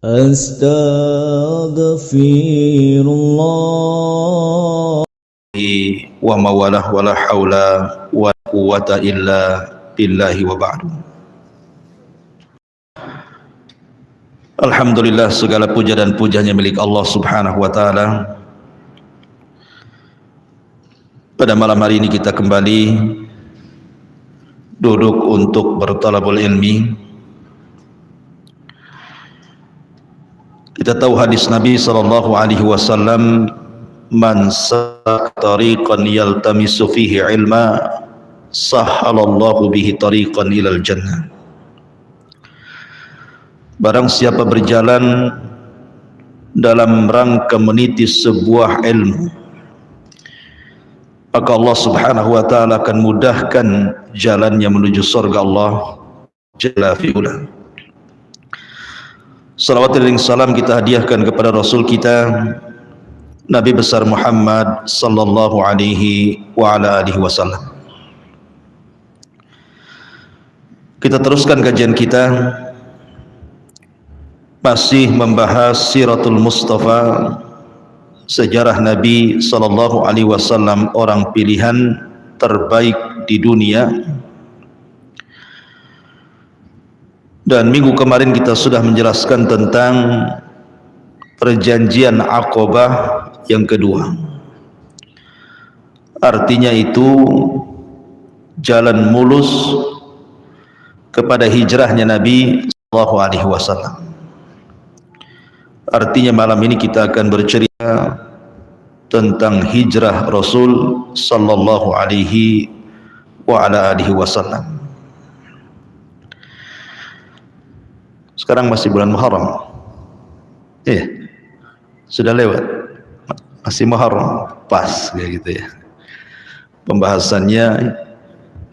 Astaghfirullah wa mawalah wala haula wa quwwata illa billahi wa ba'du. Alhamdulillah, segala puja dan pujanya milik Allah subhanahu wa ta'ala. Pada malam hari ini kita kembali duduk untuk bertalabul ilmi. Kita tahu hadis Nabi sallallahu alaihi wasallam, man salaka tariqan yaltamisu fihi ilma sahhalallahu bihi tariqan ilal jannah. Barang siapa berjalan dalam rangka meniti sebuah ilmu, maka Allah subhanahu wa ta'ala akan mudahkan jalannya menuju surga Allah jalla fi'ula. Salawat dan salam kita hadiahkan kepada Rasul kita Nabi besar Muhammad sallallahu alaihi wa ala alihi wasallam. Kita teruskan kajian kita, masih membahas Siratul Mustafa, sejarah Nabi sallallahu alaihi wasallam, orang pilihan terbaik di dunia. Dan minggu kemarin kita sudah menjelaskan tentang perjanjian Aqabah yang kedua. Artinya itu jalan mulus kepada hijrahnya Nabi sallallahu alaihi wasallam. Artinya malam ini kita akan bercerita tentang hijrah Rasul sallallahu alaihi wa ala alihi wasallam. Sekarang masih bulan Muharram. Sudah lewat. Masih Muharram, pas kayak gitu ya. Pembahasannya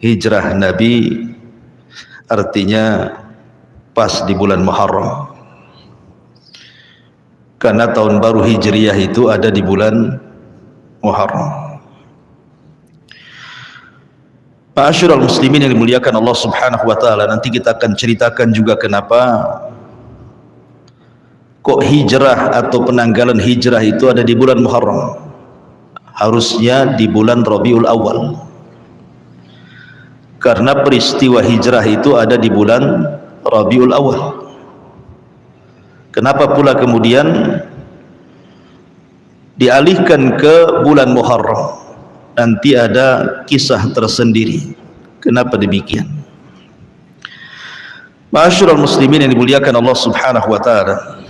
hijrah Nabi, artinya pas di bulan Muharram. Karena tahun baru Hijriyah itu ada di bulan Muharram. Ma'asyiral muslimin yang dimuliakan Allah subhanahu wa ta'ala, nanti kita akan ceritakan juga kenapa kok hijrah atau penanggalan hijrah itu ada di bulan Muharram. Harusnya di bulan Rabiul Awal, karena peristiwa hijrah itu ada di bulan Rabiul Awal. Kenapa pula kemudian dialihkan ke bulan Muharram? Nanti ada kisah tersendiri kenapa demikian. Ma'asyiral muslimin yang dimuliakan Allah subhanahu wa ta'ala,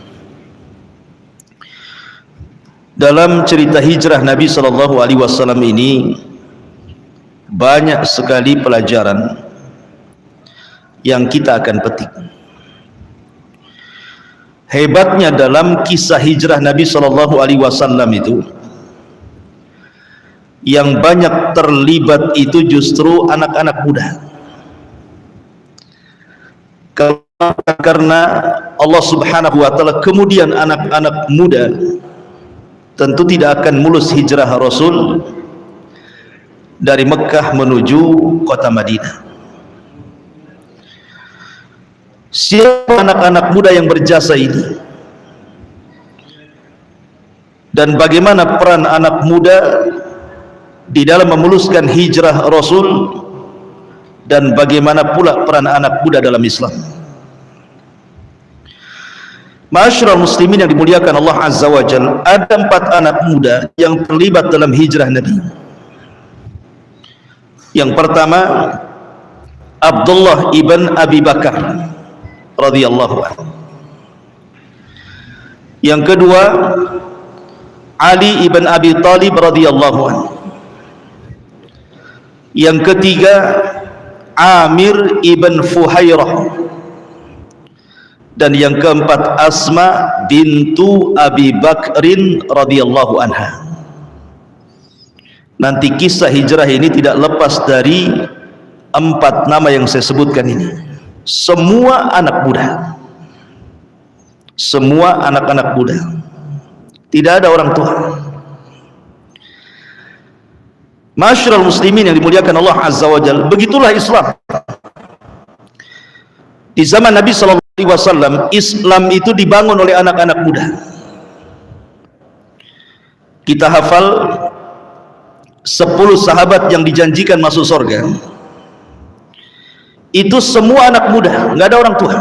dalam cerita hijrah Nabi sallallahu alaihi wasallam ini banyak sekali pelajaran yang kita akan petik. Hebatnya dalam kisah hijrah Nabi sallallahu alaihi wasallam itu, yang banyak terlibat itu justru anak-anak muda. Karena Allah subhanahu wa ta'ala kemudian anak-anak muda tentu tidak akan mulus hijrah Rasul dari Mekah menuju kota Madinah. Siapa anak-anak muda yang berjasa ini? Dan bagaimana peran anak muda di dalam memuluskan hijrah Rasul, dan bagaimana pula peran anak muda dalam Islam? Ma'asyiral muslimin yang dimuliakan Allah azza wa jalla, ada 4 anak muda yang terlibat dalam hijrah Nabi. Yang pertama, Abdullah ibn Abi Bakar radhiyallahu anhu. Yang kedua, Ali ibn Abi Thalib radhiyallahu anhu. Yang ketiga, Amir ibn Fuhairah. Dan yang keempat, Asma bintu Abi Bakrin radhiyallahu anha. Nanti kisah hijrah ini tidak lepas dari 4 nama yang saya sebutkan ini. Semua anak muda, semua anak-anak muda, tidak ada orang tua. Ma'asyiral muslimin yang dimuliakan Allah azza wa jalla, begitulah Islam. Di zaman Nabi sallallahu wasallam, Islam itu dibangun oleh anak-anak muda. Kita hafal 10 sahabat yang dijanjikan masuk surga. Itu semua anak muda, nggak ada orang tua.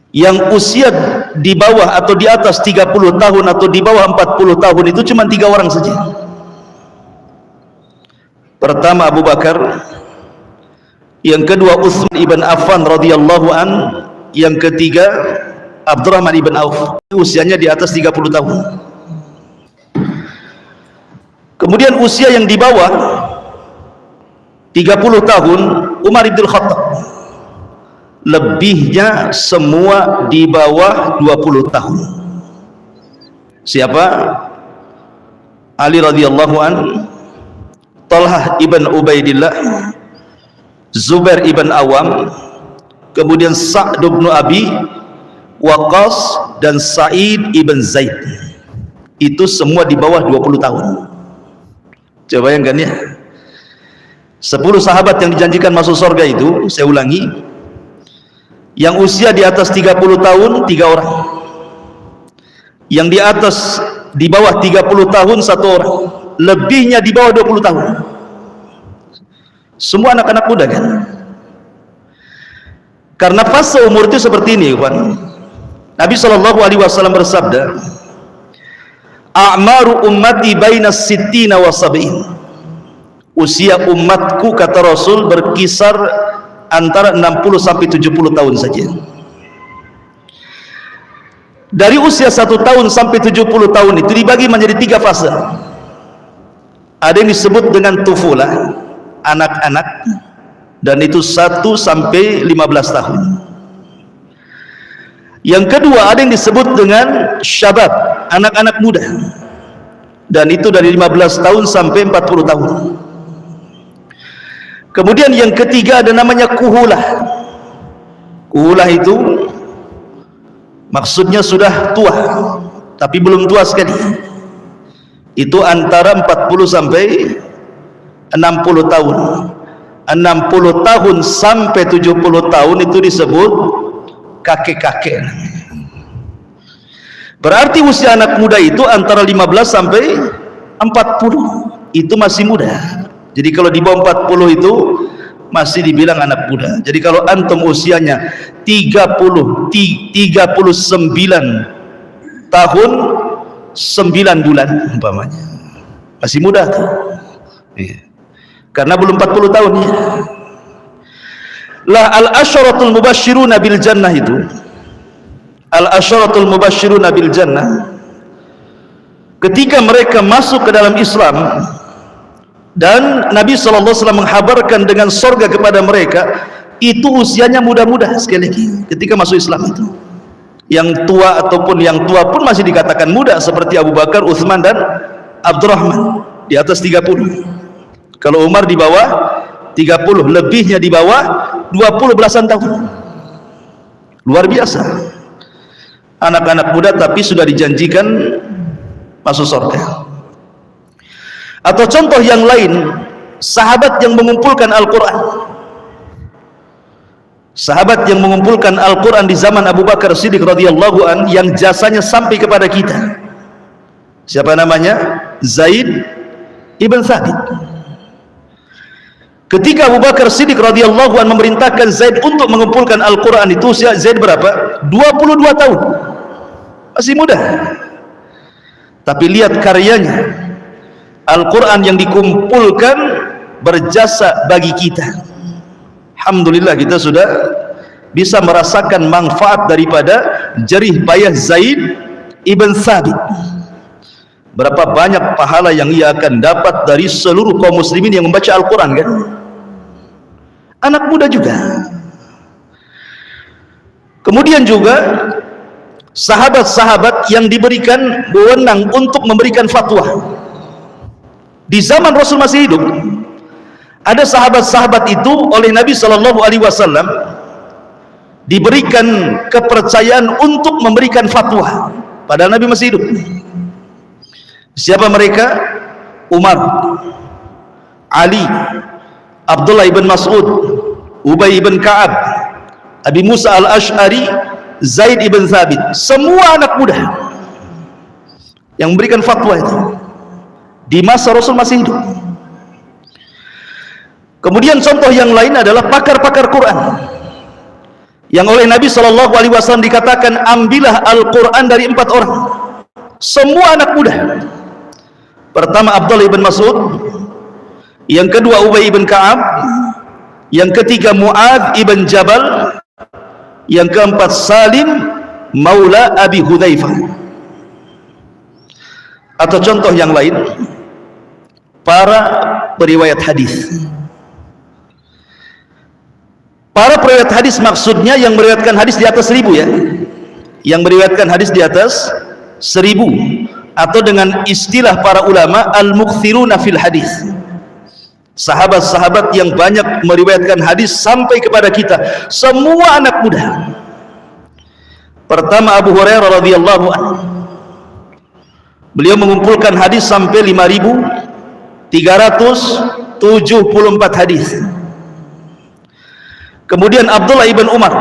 Yang usia di bawah atau di atas 30 tahun atau di bawah 40 tahun itu cuma 3 orang saja. Pertama Abu Bakar, yang kedua Utsman ibn Affan radhiyallahu an, yang ketiga Abdurrahman ibn Auf, usianya di atas 30 tahun. Kemudian usia yang di bawah 30 tahun Umar ibn Khattab. Lebihnya semua di bawah 20 tahun. Siapa? Ali radhiyallahu an, Talhah ibn Ubaidillah, Zubair ibn Awam, kemudian Sa'd ibn Abi Waqqas dan Sa'id ibn Zaid. Itu semua di bawah 20 tahun. Coba bayangkan ya, 10 sahabat yang dijanjikan masuk surga itu, saya ulangi, yang usia di atas 30 tahun 3 orang, yang di atas di bawah 30 tahun 1 orang, lebihnya di bawah 20 tahun. Semua anak-anak muda kan? Karena fase umur itu seperti ini, kawan. Nabi SAW bersabda, "A'maru ummati baina sittina wa sab'in." Usia umatku, kata Rasul, berkisar antara 60 sampai 70 tahun saja. Dari usia 1 tahun sampai 70 tahun itu dibagi menjadi 3 fase. Ada yang disebut dengan tufulah, anak-anak, dan itu 1 sampai 15 tahun. Yang kedua ada yang disebut dengan syabab, anak-anak muda, dan itu dari 15 tahun sampai 40 tahun. Kemudian yang ketiga ada namanya kuhulah. Kuhulah itu maksudnya sudah tua tapi belum tua sekali. Itu antara 40 sampai 60 tahun. 60 tahun sampai 70 tahun itu disebut kakek-kakek. Berarti usia anak muda itu antara 15 sampai 40. Itu masih muda. Jadi kalau di bawah 40 itu masih dibilang anak muda. Jadi kalau antum usianya 39 tahun 9 bulan umpamanya, masih muda tuh. Iya. Karena belum 40 tahun ya. Lah al-asyaratul mubasysyiruna bil jannah itu, al-asyaratul mubasysyiruna bil jannah, ketika mereka masuk ke dalam Islam dan Nabi SAW menghabarkan dengan surga kepada mereka, itu usianya muda-muda sekali lagi ketika masuk Islam itu. Yang tua ataupun yang tua pun masih dikatakan muda, seperti Abu Bakar, Utsman dan Abdurrahman di atas 30. Kalau Umar di bawah 30, lebihnya di bawah 20 belasan tahun. Luar biasa. Anak-anak muda tapi sudah dijanjikan masuk surga. Atau contoh yang lain, sahabat yang mengumpulkan Al-Quran. Sahabat yang mengumpulkan Al-Quran di zaman Abu Bakar Siddiq radhiyallahu an, yang jasanya sampai kepada kita. Siapa namanya? Zaid ibn Thabit. Ketika Abu Bakar Siddiq radhiyallahu an memerintahkan Zaid untuk mengumpulkan Al-Quran, itu usia Zaid berapa? 22 tahun. Masih muda. Tapi lihat karyanya. Al-Quran yang dikumpulkan berjasa bagi kita. Alhamdulillah kita sudah bisa merasakan manfaat daripada jerih payah Zaid ibn Thabit. Berapa banyak pahala yang ia akan dapat dari seluruh kaum muslimin yang membaca Al-Quran kan? Anak muda juga. Kemudian juga sahabat-sahabat yang diberikan wewenang untuk memberikan fatwa. Di zaman Rasul masih hidup, ada sahabat-sahabat itu oleh Nabi SAW diberikan kepercayaan untuk memberikan fatwa, padahal Nabi masih hidup. Siapa mereka? Umar, Ali, Abdullah ibn Mas'ud, Ubay ibn Ka'ab, Abi Musa al-Ash'ari, Zaid ibn Thabit, semua anak muda yang memberikan fatwa itu di masa Rasul masih hidup. Kemudian contoh yang lain adalah pakar-pakar Quran yang oleh Nabi SAW dikatakan, ambillah Al-Quran dari 4 orang, semua anak muda. Pertama Abdullah ibn Mas'ud, yang kedua Ubay ibn Ka'ab, yang ketiga Mu'adz ibn Jabal, yang keempat Salim maula Abi Hudzaifah. Atau contoh yang lain, para periwayat hadis. Para periwayat hadis maksudnya yang meriwayatkan hadis di atas 1000 ya, yang meriwayatkan hadis di atas 1000, atau dengan istilah para ulama al-mukthiruna fil hadis, sahabat-sahabat yang banyak meriwayatkan hadis sampai kepada kita, semua anak muda. Pertama Abu Hurairah radhiyallahu anhu, beliau mengumpulkan hadis sampai 5.374 hadis. Kemudian Abdullah ibn Umar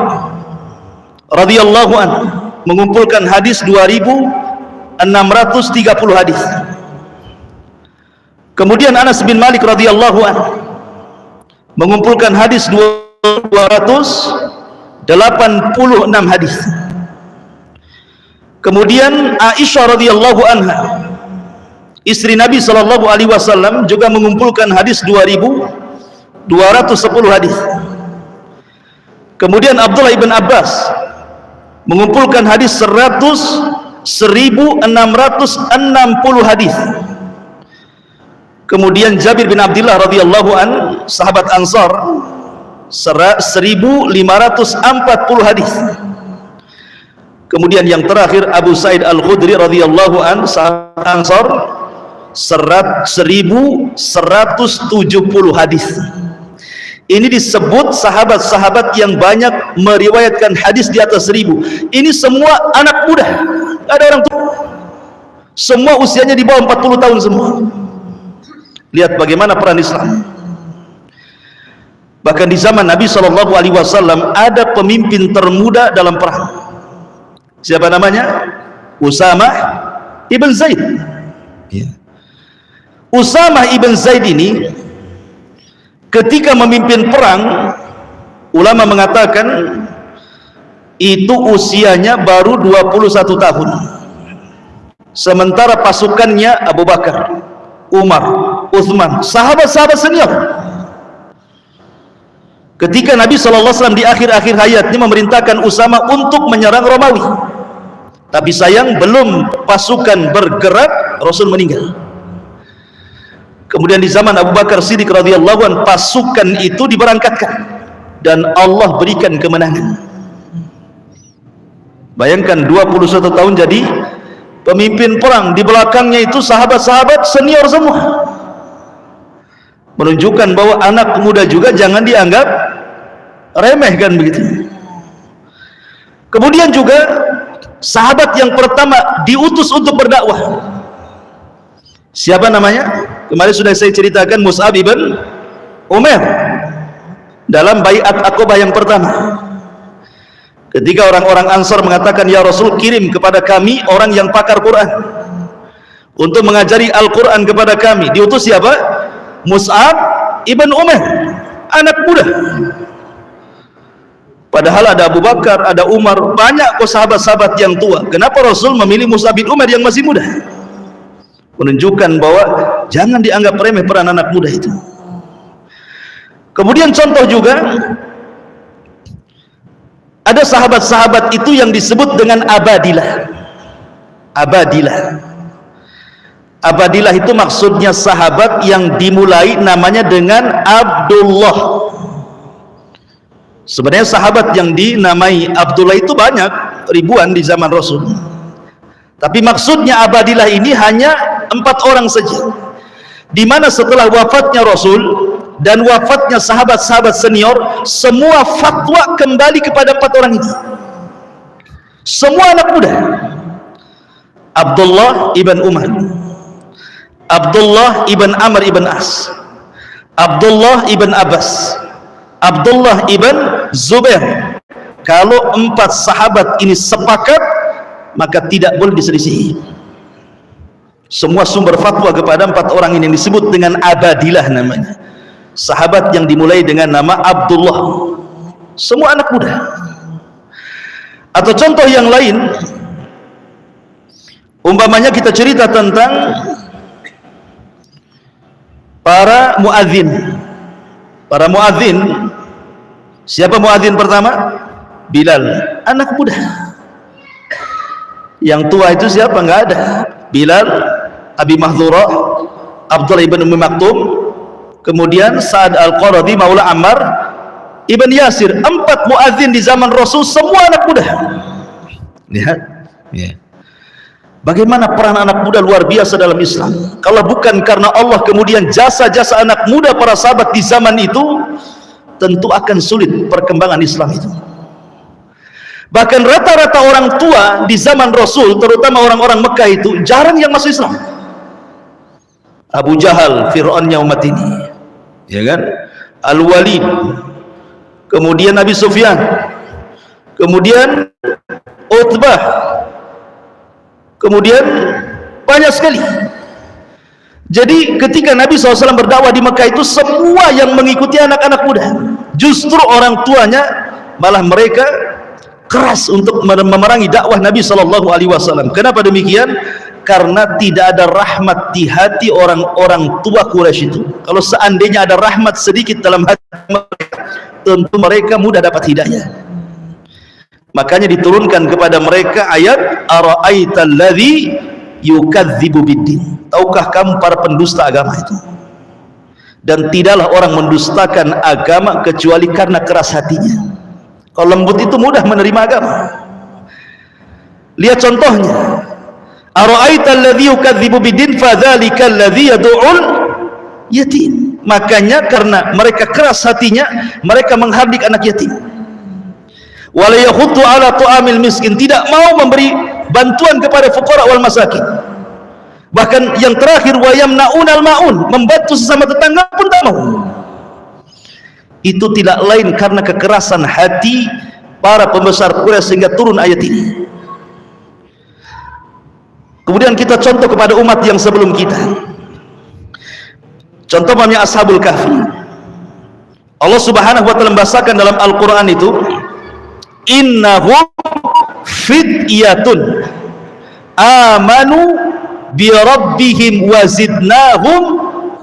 radhiyallahu anhu mengumpulkan hadis 2.630 hadis. Kemudian Anas bin Malik radhiyallahu anhu mengumpulkan hadis 286 hadis. Kemudian Aisyah radhiyallahu anha, istri Nabi sallallahu alaihi wasallam, juga mengumpulkan hadis 2.210 hadis. Kemudian Abdullah ibn Abbas mengumpulkan hadis 1.660 hadis. Kemudian Jabir bin Abdullah radhiyallahu an, sahabat Ansar, 1.540 hadis. Kemudian yang terakhir Abu Sa'id Al-Khudri radhiyallahu an, sahabat Ansar, 1.170 hadis. Ini disebut sahabat-sahabat yang banyak meriwayatkan hadis di atas 1000. Ini semua anak muda, ada orang tua, semua usianya di bawah 40 tahun semua. Lihat bagaimana peran Islam. Bahkan di zaman Nabi SAW ada pemimpin termuda dalam perang. Siapa namanya? Usamah ibn Zaid. Usamah ibn Zaid ini ketika memimpin perang, ulama mengatakan itu usianya baru 21 tahun. Sementara pasukannya Abu Bakar, Umar, Uthman, sahabat-sahabat senior. Ketika Nabi SAW di akhir-akhir hayatnya memerintahkan Usama untuk menyerang Romawi, tapi sayang belum pasukan bergerak, Rasul meninggal. Kemudian di zaman Abu Bakar Siddiq radhiyallahu anhu, pasukan itu diberangkatkan dan Allah berikan kemenangan. Bayangkan 21 tahun jadi pemimpin perang, di belakangnya itu sahabat-sahabat senior semua. Menunjukkan bahwa anak muda juga jangan dianggap remeh, kan begitu. Kemudian juga sahabat yang pertama diutus untuk berdakwah, siapa namanya? Kemarin sudah saya ceritakan, Mus'ab ibn Umair dalam baiat Aqabah yang pertama. Ketika orang-orang Ansar mengatakan, ya Rasul, kirim kepada kami orang yang pakar Quran untuk mengajari Al-Quran kepada kami. Diutus siapa? Mus'ab ibn Umair, anak muda. Padahal ada Abu Bakar, ada Umar, banyak kok sahabat-sahabat yang tua. Kenapa Rasul memilih Mus'ab bin Umair yang masih muda? Menunjukkan bahwa jangan dianggap remeh peran anak muda itu. Kemudian contoh juga, ada sahabat-sahabat itu yang disebut dengan abadilah. Abadilah. Abadilah itu maksudnya sahabat yang dimulai namanya dengan Abdullah. Sebenarnya sahabat yang dinamai Abdullah itu banyak, ribuan di zaman Rasul. Tapi maksudnya abadilah ini hanya 4 orang saja, di mana setelah wafatnya Rasul dan wafatnya sahabat-sahabat senior, semua fatwa kembali kepada 4 orang itu. Semua anak muda. Abdullah ibn Umar, Abdullah ibn Amr ibn As, Abdullah ibn Abbas, Abdullah ibn Zubair. Kalau 4 sahabat ini sepakat, maka tidak boleh diselisihi. Semua sumber fatwa kepada 4 orang ini yang disebut dengan Abadilah namanya. Sahabat yang dimulai dengan nama Abdullah. Semua anak muda. Atau contoh yang lain, umpamanya kita cerita tentang para muadzin. Para muadzin, siapa muadzin pertama? Bilal, anak muda. Yang tua itu siapa? Enggak ada. Bilal, Abi Mahdhurah, Abdullah ibn Ummi Maktum, kemudian Sa'ad Al-Qaradi Maula Ammar ibn Yasir. 4 muadzin di zaman Rasul, semua anak muda. Lihat, ya. Bagaimana peran anak muda luar biasa dalam Islam. Kalau bukan karena Allah, kemudian jasa-jasa anak muda para sahabat di zaman itu, tentu akan sulit perkembangan Islam itu. Bahkan rata-rata orang tua di zaman Rasul, terutama orang-orang Mekah itu, jarang yang masuk Islam. Abu Jahal, Fir'aunnya umat ini, ya kan? Al-Walid, kemudian Abi Sufyan, kemudian Utbah, kemudian banyak sekali. Jadi ketika Nabi SAW berdakwah di Mekah itu, semua yang mengikuti anak-anak muda. Justru orang tuanya malah mereka keras untuk memerangi dakwah Nabi SAW. Kenapa demikian? Karena tidak ada rahmat di hati orang-orang tua Quraisy itu. Kalau seandainya ada rahmat sedikit dalam hati mereka, tentu mereka mudah dapat hidayah. Makanya diturunkan kepada mereka ayat ara'aital ladzi yukadzibu biddin. Tahukah kamu para pendusta agama itu? Dan tidaklah orang mendustakan agama kecuali karena keras hatinya. Kalau lembut itu mudah menerima agama. Lihat contohnya. Ara'aital ladzi yukadzibu biddin fadzalikal ladzi yad'ul yatim. Makanya karena mereka keras hatinya, mereka menghardik anak yatim. Wala yakhuddu ala tu'amil miskin, tidak mau memberi bantuan kepada fuqara wal masakin. Bahkan yang terakhir, wa yamna'unal ma'un, membantu sesama tetangga pun tak mau. Itu tidak lain karena kekerasan hati para pembesar Quraisy sehingga turun ayat ini. Kemudian kita contoh kepada umat yang sebelum kita. Contoh namanya Ashabul Kahfi. Allah Subhanahu wa taala membahasakan dalam Al-Qur'an itu, innahum fityatun amanu bi rabbihim wa zidnahum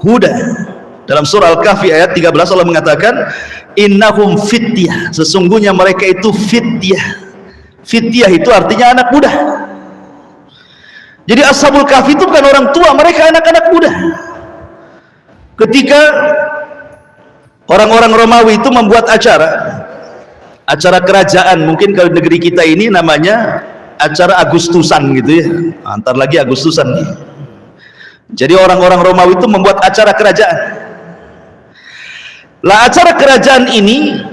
huda. Dalam surah Al-Kahfi ayat 13 Allah mengatakan innahum fityah, sesungguhnya mereka itu fityah. Fityah itu artinya anak muda. Jadi Ashabul Kahfi itu bukan orang tua, mereka anak-anak muda. Ketika orang-orang Romawi itu membuat acara kerajaan, mungkin kalau negeri kita ini namanya acara Agustusan gitu ya, antar lagi Agustusan nih. Jadi orang-orang Romawi itu membuat acara kerajaan. Lah acara kerajaan ini,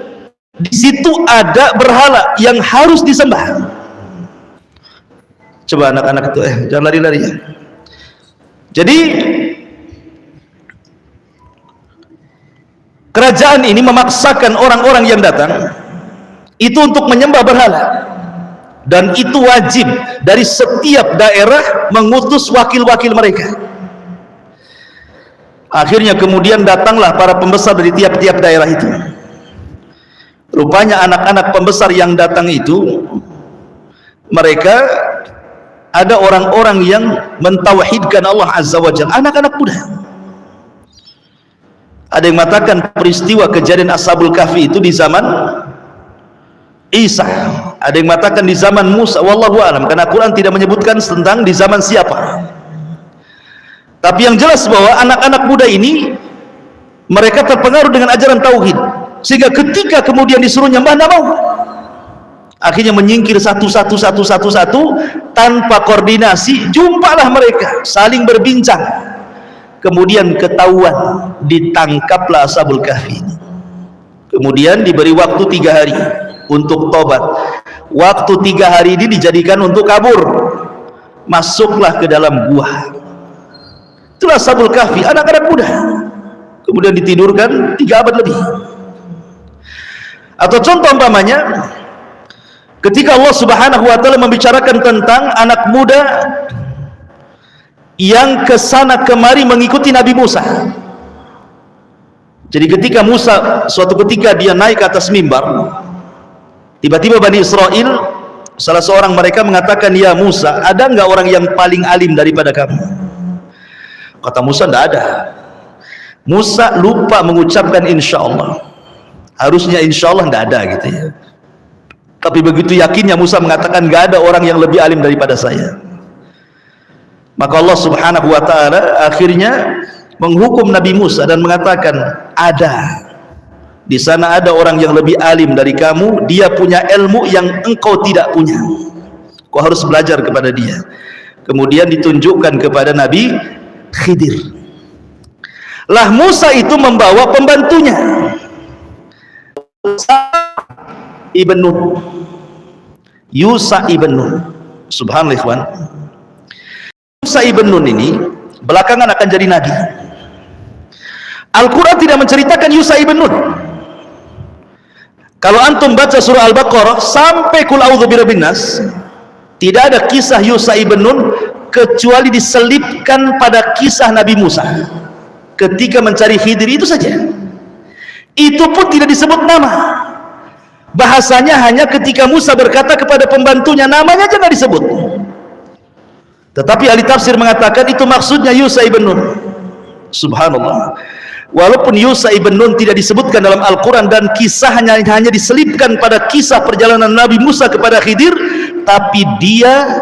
di situ ada berhala yang harus disembah. Coba anak-anak itu jangan lari-lari ya. Jadi kerajaan ini memaksakan orang-orang yang datang itu untuk menyembah berhala, dan itu wajib dari setiap daerah mengutus wakil-wakil mereka. Akhirnya kemudian datanglah para pembesar dari tiap-tiap daerah itu. Rupanya anak-anak pembesar yang datang itu, mereka ada orang-orang yang mentauhidkan Allah Azza wa Jalla, anak-anak muda. Ada yang mengatakan peristiwa kejadian Ashabul Kahfi itu di zaman Isa, ada yang mengatakan di zaman Musa, wallahu alam, karena Quran tidak menyebutkan tentang di zaman siapa. Tapi yang jelas bahwa anak-anak muda ini mereka terpengaruh dengan ajaran tauhid, sehingga ketika kemudian disuruh nyembah tidak mau. Akhirnya menyingkir satu tanpa koordinasi. Jumpalah mereka saling berbincang, kemudian ketahuan, ditangkaplah Ashabul Kahfi. Kemudian diberi waktu 3 hari untuk tobat. Waktu 3 hari ini dijadikan untuk kabur. Masuklah ke dalam gua. Itulah Ashabul Kahfi, anak-anak muda. Kemudian ditidurkan 3 abad lebih. Atau contoh umpamanya ketika Allah Subhanahu wa taala membicarakan tentang anak muda yang kesana kemari mengikuti Nabi Musa. Jadi ketika Musa suatu ketika dia naik ke atas mimbar, tiba-tiba Bani Israel, salah seorang mereka mengatakan, "Ya Musa, ada enggak orang yang paling alim daripada kamu?" Kata Musa, "Tidak ada." Musa lupa mengucapkan insya Allah. Harusnya insya Allah tidak ada gitu ya. Tapi begitu yakinnya Musa mengatakan, "Enggak ada orang yang lebih alim daripada saya." Maka Allah Subhanahu wa taala akhirnya menghukum Nabi Musa dan mengatakan, "Ada. Di sana ada orang yang lebih alim dari kamu, dia punya ilmu yang engkau tidak punya. Kau harus belajar kepada dia." Kemudian ditunjukkan kepada Nabi Khidir. Lah Musa itu membawa pembantunya, Ibn Nun, Yusa Ibn Nun. Subhanallah ikhwan, Yusa Ibn Nun ini belakangan akan jadi nabi. Al-Quran tidak menceritakan Yusa Ibn Nun. Kalau antum baca surah Al-Baqarah sampai Qul a'udzu birabbin nas, tidak ada kisah Yusa Ibn Nun kecuali diselipkan pada kisah Nabi Musa ketika mencari Khidir, itu saja. Itu pun tidak disebut nama. Bahasanya hanya ketika Musa berkata kepada pembantunya, namanya aja nggak disebut. Tetapi ahli tafsir mengatakan itu maksudnya Yusa Ibn Nun. Subhanallah. Walaupun Yusa Ibn Nun tidak disebutkan dalam Al-Quran dan kisahnya hanya diselipkan pada kisah perjalanan Nabi Musa kepada Khidir, tapi dia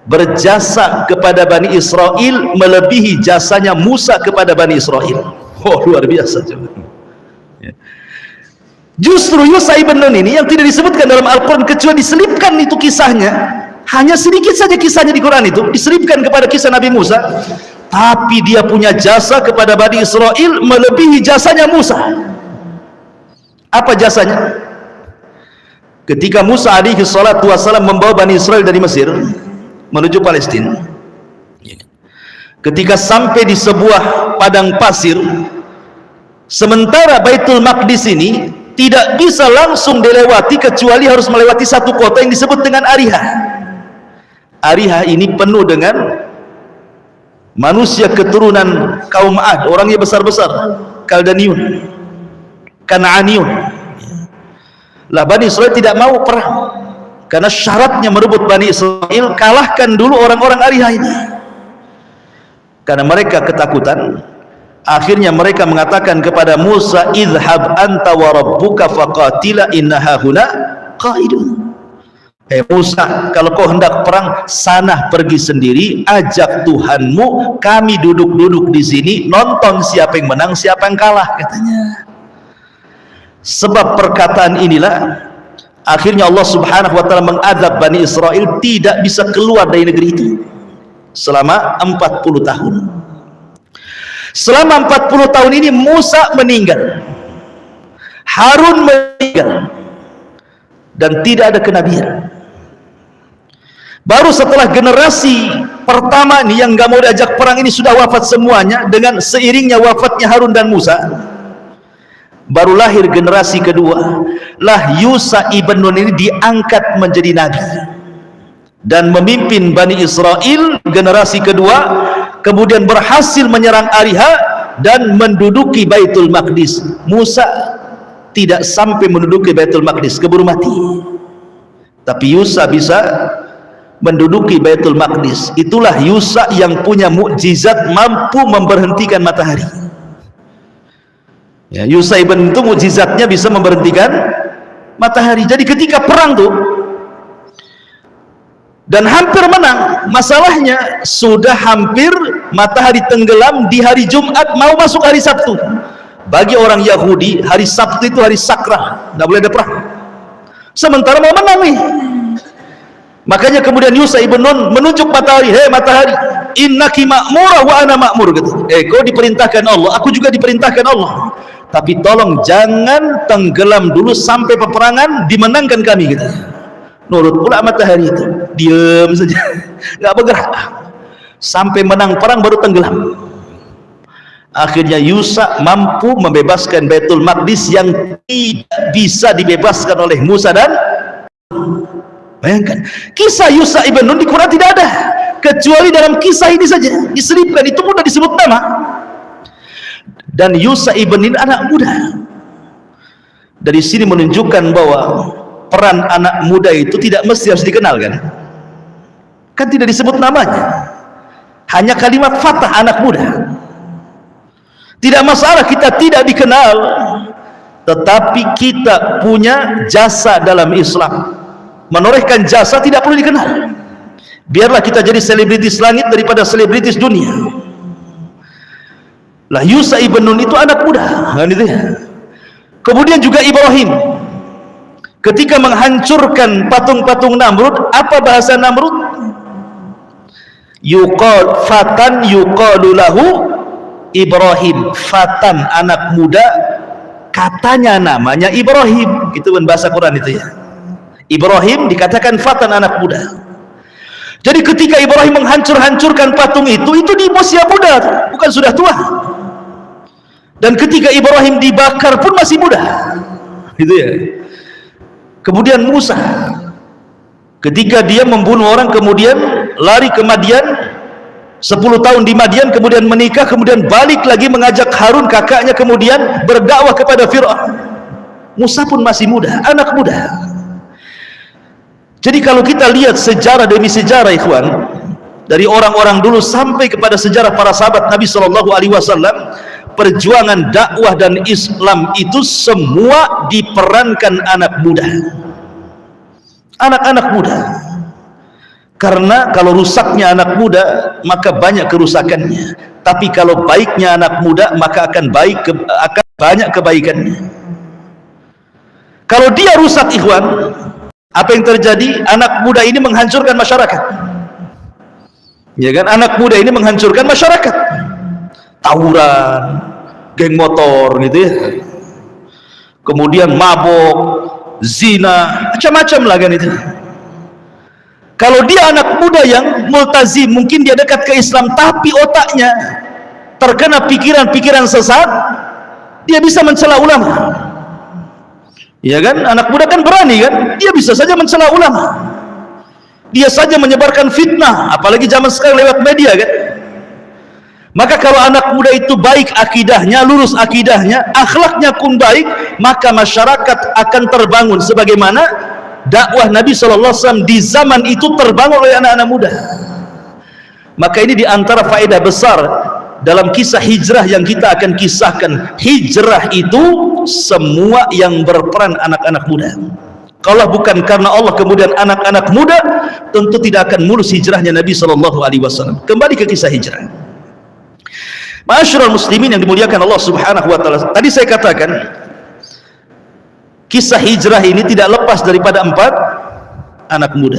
berjasa kepada Bani Israel melebihi jasanya Musa kepada Bani Israel. Oh, luar biasa. Justru Yusa Ibn Nun ini yang tidak disebutkan dalam Al-Quran kecuali diselipkan itu kisahnya, hanya sedikit saja kisahnya di Quran itu diselipkan kepada kisah Nabi Musa, tapi dia punya jasa kepada Bani Israel melebihi jasanya Musa. Apa jasanya? Ketika Musa alaihi salatu wassalam membawa Bani Israel dari Mesir menuju Palestina, ketika sampai di sebuah padang pasir, sementara Baitul Maqdis ini tidak bisa langsung dilewati kecuali harus melewati satu kota yang disebut dengan Ariha. Ariha ini penuh dengan manusia keturunan kaum Ad, orangnya besar-besar, Kaldaniun, Kanaaniun. Lah Bani Israel tidak mau perang karena syaratnya merebut Bani Israel, kalahkan dulu orang-orang Ariha ini. Karena mereka ketakutan, akhirnya mereka mengatakan kepada Musa, "Idhhab anta wa rabbuka faqatila inna hahuna qaidun." Hei Musa, kalau kau hendak perang, sana pergi sendiri, ajak Tuhanmu, kami duduk-duduk di sini nonton siapa yang menang, siapa yang kalah, katanya. Sebab perkataan inilah akhirnya Allah Subhanahu wa taala mengadab Bani Israel, tidak bisa keluar dari negeri itu selama 40 tahun. Selama 40 tahun ini Musa meninggal, Harun meninggal, dan tidak ada kenabian. Baru setelah generasi pertama ini yang gak mau diajak perang ini sudah wafat semuanya, dengan seiringnya wafatnya Harun dan Musa, baru lahir generasi kedua. Lah Yusa Ibn Nun ini diangkat menjadi nabi dan memimpin Bani Israel generasi kedua, kemudian berhasil menyerang Ariha dan menduduki Baitul Maqdis. Musa tidak sampai menduduki Baitul Maqdis, keburu mati. Tapi Yusa bisa menduduki Baitul Maqdis. Itulah Yusa yang punya mukjizat mampu memberhentikan matahari. Ya, Yusa Ibn itu mukjizatnya bisa memberhentikan matahari. Jadi ketika perang tuh dan hampir menang, masalahnya sudah hampir matahari tenggelam di hari Jumat, mau masuk hari Sabtu. Bagi orang Yahudi hari Sabtu itu hari sakrah, tidak boleh ada perang. Sementara mau menang nih. Makanya kemudian Yusa Ibn Nun menunjuk matahari, "Hei matahari, innaki ma'murah wa ana ma'mur," gitu. Kau diperintahkan Allah, aku juga diperintahkan Allah, tapi tolong jangan tenggelam dulu sampai peperangan dimenangkan kami, gitu. Nurut pula matahari itu, diam saja, nggak bergerak sampai menang perang baru tenggelam. Akhirnya Yusa mampu membebaskan Baitul Maqdis yang tidak bisa dibebaskan oleh Musa dan bayangkan, kisah Yusa ibn Nun di Quran tidak ada, kecuali dalam kisah ini saja diselipkan, itu pun sudah disebut nama. Dan Yusa ibn Nun anak muda. Dari sini menunjukkan bahwa peran anak muda itu tidak mesti harus dikenal, kan tidak disebut namanya, hanya kalimat fatah anak muda. Tidak masalah kita tidak dikenal, tetapi kita punya jasa dalam Islam. Menorehkan jasa tidak perlu dikenal. Biarlah kita jadi selebritis langit daripada selebritis dunia. Lah Yusa ibn Nun itu anak muda, kan itu ya. Kemudian juga Ibrahim ketika menghancurkan patung-patung Namrud, apa bahasa Namrud? Yuqal fatan yuqalu lahu Ibrahim, fatan anak muda, katanya namanya Ibrahim, itu kan bahasa Quran itu ya. Ibrahim dikatakan fatan anak muda. Jadi ketika Ibrahim menghancurkan patung itu di usia muda, bukan sudah tua. Dan ketika Ibrahim dibakar pun masih muda, gitu ya. Kemudian Musa ketika dia membunuh orang, kemudian lari ke Madian 10 tahun di Madian, kemudian menikah, kemudian balik lagi mengajak Harun kakaknya, kemudian berdakwah kepada Fir'aun. Musa pun masih muda, anak muda. Jadi kalau kita lihat sejarah demi sejarah, ikhwan, dari orang-orang dulu sampai kepada sejarah para sahabat Nabi SAW, perjuangan dakwah dan Islam itu semua diperankan anak muda, anak-anak muda. Karena kalau rusaknya anak muda, maka banyak kerusakannya. Tapi kalau baiknya anak muda, maka akan banyak kebaikannya. Kalau dia rusak, ikhwan, apa yang terjadi? Anak muda ini menghancurkan masyarakat. Ya kan? Anak muda ini menghancurkan masyarakat. Tawuran, geng motor, gitu ya. Kemudian mabok, zina, macam-macam lah kan itu. Kalau dia anak muda yang multazim, mungkin dia dekat ke Islam, tapi otaknya terkena pikiran-pikiran sesat, dia bisa mencela ulama. Ya kan? Anak muda kan berani kan? Dia bisa saja mencela ulama. Dia saja menyebarkan fitnah, apalagi zaman sekarang lewat media kan? Maka kalau anak muda itu baik akidahnya, lurus akidahnya, akhlaknya pun baik, maka masyarakat akan terbangun sebagaimana dakwah Nabi SAW di zaman itu terbangun oleh anak-anak muda. Maka ini diantara faedah besar dalam kisah hijrah yang kita akan kisahkan. Hijrah itu semua yang berperan anak-anak muda. Kalau bukan karena Allah kemudian anak-anak muda, tentu tidak akan mulus hijrahnya Nabi SAW. Kembali ke kisah hijrah. Ma'asyiral muslimin yang dimuliakan Allah Subhanahu wa taala. Tadi saya katakan kisah hijrah ini tidak lepas daripada 4 anak muda.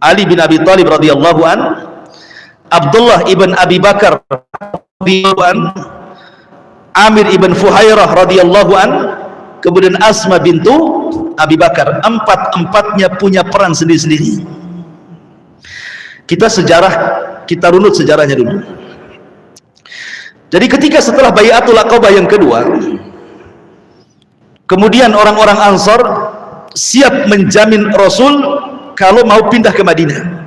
Ali bin Abi Thalib radhiyallahu an, Abdullah ibn Abi Bakar radhiyallahu an, Amir ibn Fuhairah radhiyallahu an, kemudian Asma bintu Abi Bakar. Empat-empatnya punya peran sendiri-sendiri. Kita runut sejarahnya dulu. Jadi ketika setelah Bai'atul Aqabah yang kedua, kemudian orang-orang Ansar siap menjamin Rasul kalau mau pindah ke Madinah,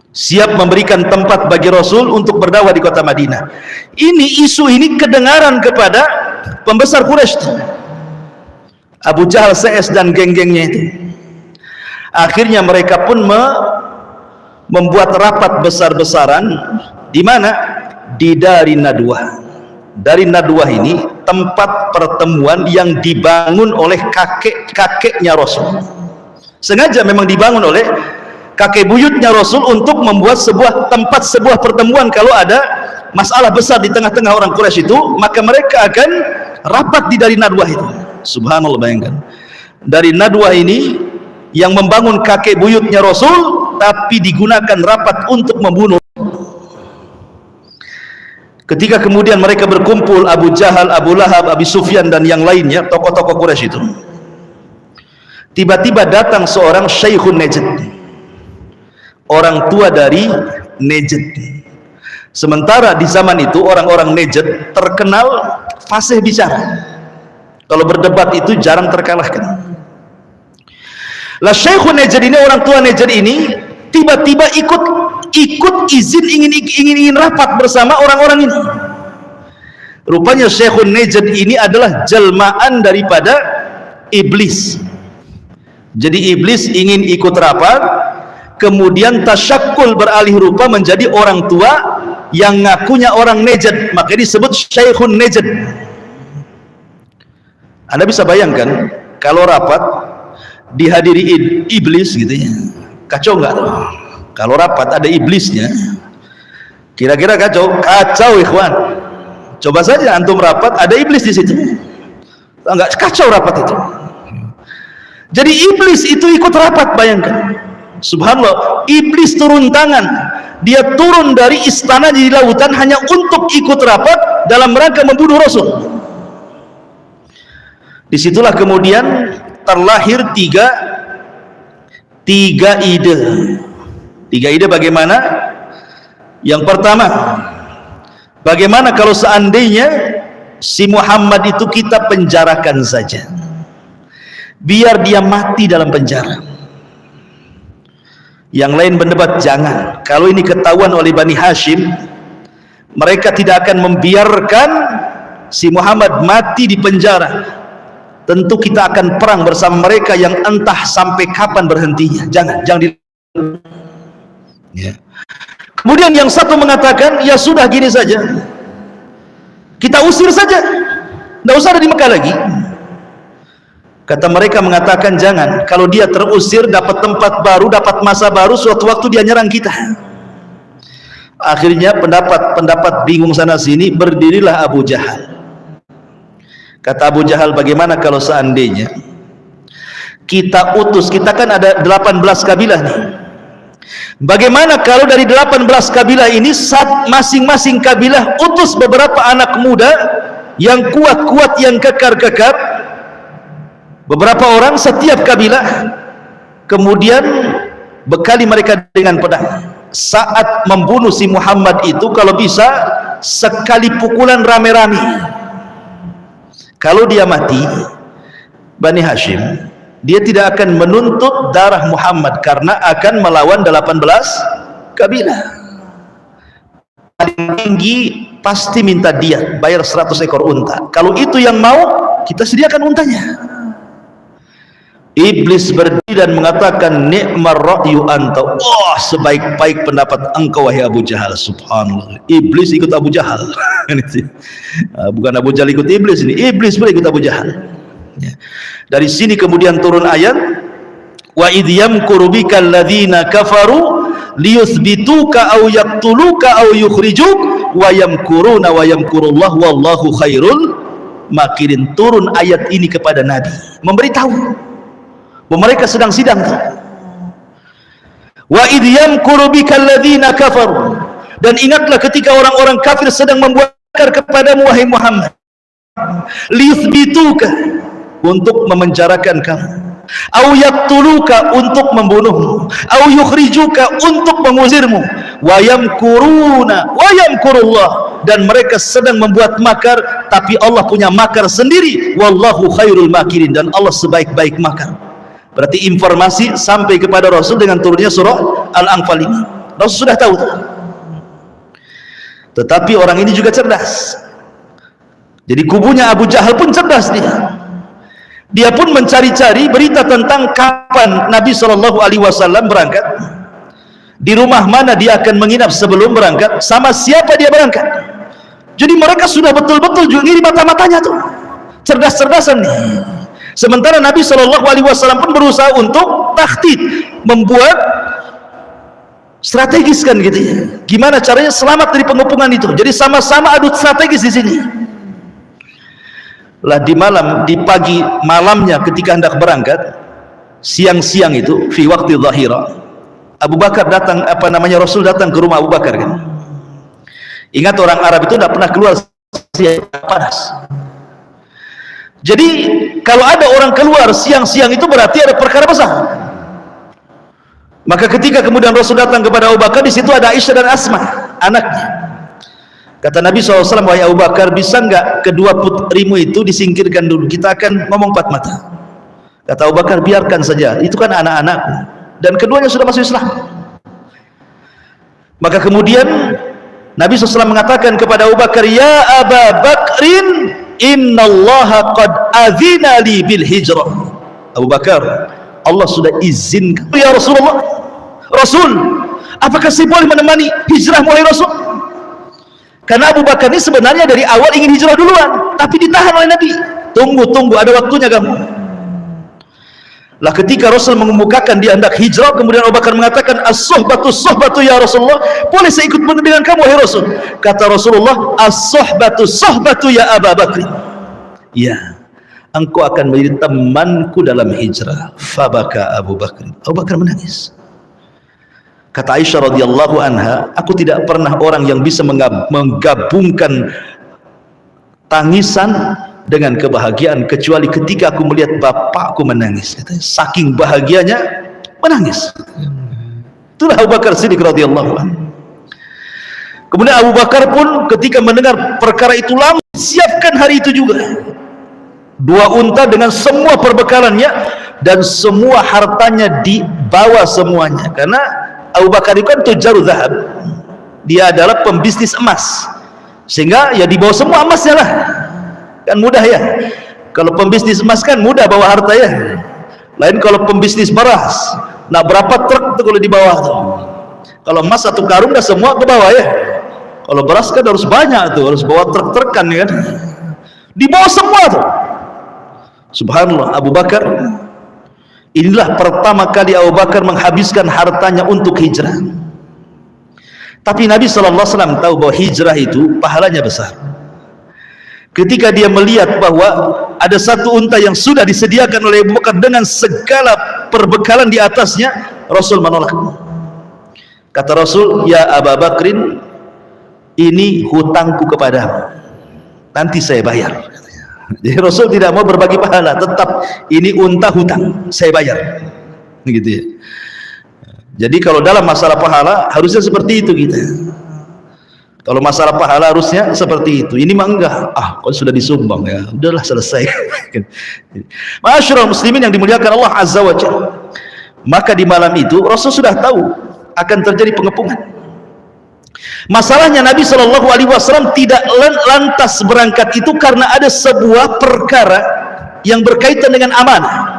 siap memberikan tempat bagi Rasul untuk berdakwah di kota Madinah. Isu ini kedengaran kepada pembesar Quraisy, Abu Jahal, CS dan geng-gengnya itu. Akhirnya mereka pun membuat rapat besar-besaran. Di mana? Di Darin Nadwah. Darin Nadwah ini tempat pertemuan yang dibangun oleh kakek-kakeknya Rasul. Sengaja memang dibangun oleh kakek buyutnya Rasul untuk membuat sebuah pertemuan. Kalau ada masalah besar di tengah-tengah orang Quraisy itu, maka mereka akan rapat di Darin Nadwah itu. Subhanallah, bayangkan. Darin Nadwah ini yang membangun kakek buyutnya Rasul, tapi digunakan rapat untuk membunuh. Ketika kemudian mereka berkumpul, Abu Jahal, Abu Lahab, Abi Sufyan dan yang lainnya, tokoh-tokoh Quraisy itu, tiba-tiba datang seorang Syekhun Najd, orang tua dari Najd. Sementara di zaman itu orang-orang Najd terkenal fasih bicara. Kalau berdebat itu jarang terkalahkan. Lah Syekhun Najd ini, orang tua Najd ini tiba-tiba ikut izin ingin rapat bersama orang-orang ini. Rupanya Syekhun Najd ini adalah jelmaan daripada iblis. Jadi iblis ingin ikut rapat, kemudian tasyakkul, beralih rupa menjadi orang tua yang ngakunya orang Najd, maka disebut Syekhun Najd. Anda bisa bayangkan kalau rapat dihadiri iblis gitu ya, kacau nggak tuh? Kalau rapat ada iblisnya, kira-kira kacau ikhwan. Coba saja antum rapat ada iblis di situ, nggak kacau rapat itu. Jadi iblis itu ikut rapat, bayangkan. Subhanallah, iblis turun tangan, dia turun dari istana di lautan hanya untuk ikut rapat dalam rangka membunuh Rasul. Disitulah kemudian terlahir tiga ide. Tiga ide bagaimana? Yang pertama, bagaimana kalau seandainya si Muhammad itu kita penjarakan saja, biar dia mati dalam penjara. Yang lain berdebat, jangan. Kalau ini ketahuan oleh Bani Hashim, mereka tidak akan membiarkan si Muhammad mati di penjara. Tentu kita akan perang bersama mereka yang entah sampai kapan berhentinya. Jangan ya. Kemudian yang satu mengatakan, ya sudah gini saja, kita usir saja, tidak usah ada di Mekah lagi. Kata mereka mengatakan, jangan, kalau dia terusir dapat tempat baru, dapat masa baru, suatu waktu dia nyerang kita. Akhirnya pendapat bingung sana sini, berdirilah Abu Jahal. Kata Abu Jahal, bagaimana kalau seandainya kita utus, kita kan ada 18 kabilah nih, bagaimana kalau dari 18 kabilah ini masing-masing kabilah utus beberapa anak muda yang kuat-kuat, yang kekar-kekar, beberapa orang setiap kabilah, kemudian bekali mereka dengan pedang. Saat membunuh si Muhammad itu, kalau bisa sekali pukulan rame-rame. Kalau dia mati, Bani Hashim, dia tidak akan menuntut darah Muhammad karena akan melawan 18 kabilah. Paling tinggi pasti minta diat, bayar 100 ekor unta. Kalau itu yang mau, kita sediakan untanya. Iblis berdiri dan mengatakan, ni'mar ra'yu anta. Oh, sebaik-baik pendapat engkau wahai Abu Jahal. Subhanallah, iblis ikut Abu Jahal. Bukan Abu Jahal ikut iblis, ini iblis pun ikut Abu Jahal. Dari sini kemudian turun ayat, wa idh yamkuru bika alladhina kafaru liyuthbituka aw yaqtuluka aw yukhrijuk wa yamkuruna wa yamkurullah wallahu khairul makirin. Turun ayat ini kepada Nabi, memberitahu bahwa mereka sedang sidang. Wa idh yamkuru bika alladhina kafaru, dan ingatlah ketika orang-orang kafir sedang membuat kepadamu wahai Muhammad, liyuthbituka, untuk memenjarakan kamu, au yaqtuluka, untuk membunuhmu, au yukhrijuka, untuk mengusirmu, wa yamkuruna wa yamkurullah, dan mereka sedang membuat makar, tapi Allah punya makar sendiri, wallahu khairul makirin, dan Allah sebaik-baik makar. Berarti informasi sampai kepada Rasul dengan turunnya surah Al-Anfal ini. Rasul sudah tahu. Tetapi orang ini juga cerdas. Jadi kubunya Abu Jahal pun cerdas dia. Dia pun mencari-cari berita tentang kapan Nabi SAW berangkat, di rumah mana dia akan menginap sebelum berangkat, sama siapa dia berangkat. Jadi mereka sudah betul-betul ngiri mata-matanya tuh, cerdas-cerdasan nih. Sementara Nabi SAW pun berusaha untuk takhtid, membuat strategis kan gitu ya. Gimana caranya selamat dari pengepungan itu. Jadi sama-sama adu strategis di sini. Lah di pagi malamnya ketika hendak berangkat, siang-siang itu fi waqti dhahira, Abu Bakar datang, Rasul datang ke rumah Abu Bakar kan. Ingat orang Arab itu tidak pernah keluar siang, panas. Jadi kalau ada orang keluar siang-siang itu berarti ada perkara besar. Maka ketika kemudian Rasul datang kepada Abu Bakar, di situ ada Aisyah dan Asma, anaknya. Kata Nabi SAW, wahai Abu Bakar, bisa enggak kedua putrimu itu disingkirkan dulu, kita akan ngomong empat mata. Kata Abu Bakar, biarkan saja, itu kan anak-anakku, dan keduanya sudah masuk Islam. Maka kemudian Nabi SAW mengatakan kepada Abu Bakar, ya Abu Bakrin, innallaha qad adzina li bil hijrah. Abu Bakar, Allah sudah izinkan. Ya Rasulullah, Rasul, apakah saya boleh menemani hijrah mulai Rasul? Karena Abu Bakar ini sebenarnya dari awal ingin hijrah duluan, tapi ditahan oleh Nabi. Tunggu, ada waktunya kamu. Lah ketika Rasul mengemukakan dia hendak hijrah, kemudian Abu Bakar mengatakan, as-suhbatu ya Rasulullah, boleh saya ikut dengan kamu wahai Rasul? Kata Rasulullah, as-suhbatu ya Abu Bakar. Ya, engkau akan menjadi temanku dalam hijrah. Fabaka Abu Bakar. Abu Bakar menangis. Kata Aisyah radhiyallahu anha, aku tidak pernah orang yang bisa menggabungkan tangisan dengan kebahagiaan kecuali ketika aku melihat bapakku menangis. Katanya, saking bahagianya menangis. Itulah Abu Bakar Siddiq radhiyallahu anhu. Kemudian Abu Bakar pun ketika mendengar perkara itu langsung siapkan hari itu juga 2 unta dengan semua perbekalannya dan semua hartanya dibawa semuanya, karena Abu Bakar itu kan tujarul zahab, dia adalah pembisnis emas, sehingga ya dibawa semua emasnya lah, kan mudah ya. Kalau pembisnis emas kan mudah bawa harta ya, lain kalau pembisnis beras, nah berapa truk tuh kalau di bawah tuh. Kalau emas 1 karung dah semua ke bawah ya, kalau beras kan harus banyak tuh, harus bawa truk-trukan ya kan, dibawa semua tuh. Subhanallah, Abu Bakar, inilah pertama kali Abu Bakar menghabiskan hartanya untuk hijrah. Tapi Nabi SAW tahu bahwa hijrah itu pahalanya besar. Ketika dia melihat bahwa ada 1 unta yang sudah disediakan oleh Abu Bakar dengan segala perbekalan di atasnya, Rasul menolak. Kata Rasul, ya Abu Bakrin, ini hutangku kepadamu, nanti saya bayar. Jadi Rasul tidak mau berbagi pahala, tetap ini unta hutang, saya bayar, gitu ya. Jadi kalau dalam masalah pahala harusnya seperti itu kita. Kalau masalah pahala harusnya seperti itu. Ini mah enggak, kalau sudah disumbang ya, udahlah selesai. Ma'asyiral muslimin yang dimuliakan Allah Azza wa Jalla. Maka di malam itu Rasul sudah tahu akan terjadi pengepungan. Masalahnya Nabi SAW tidak lantas berangkat itu karena ada sebuah perkara yang berkaitan dengan amanah.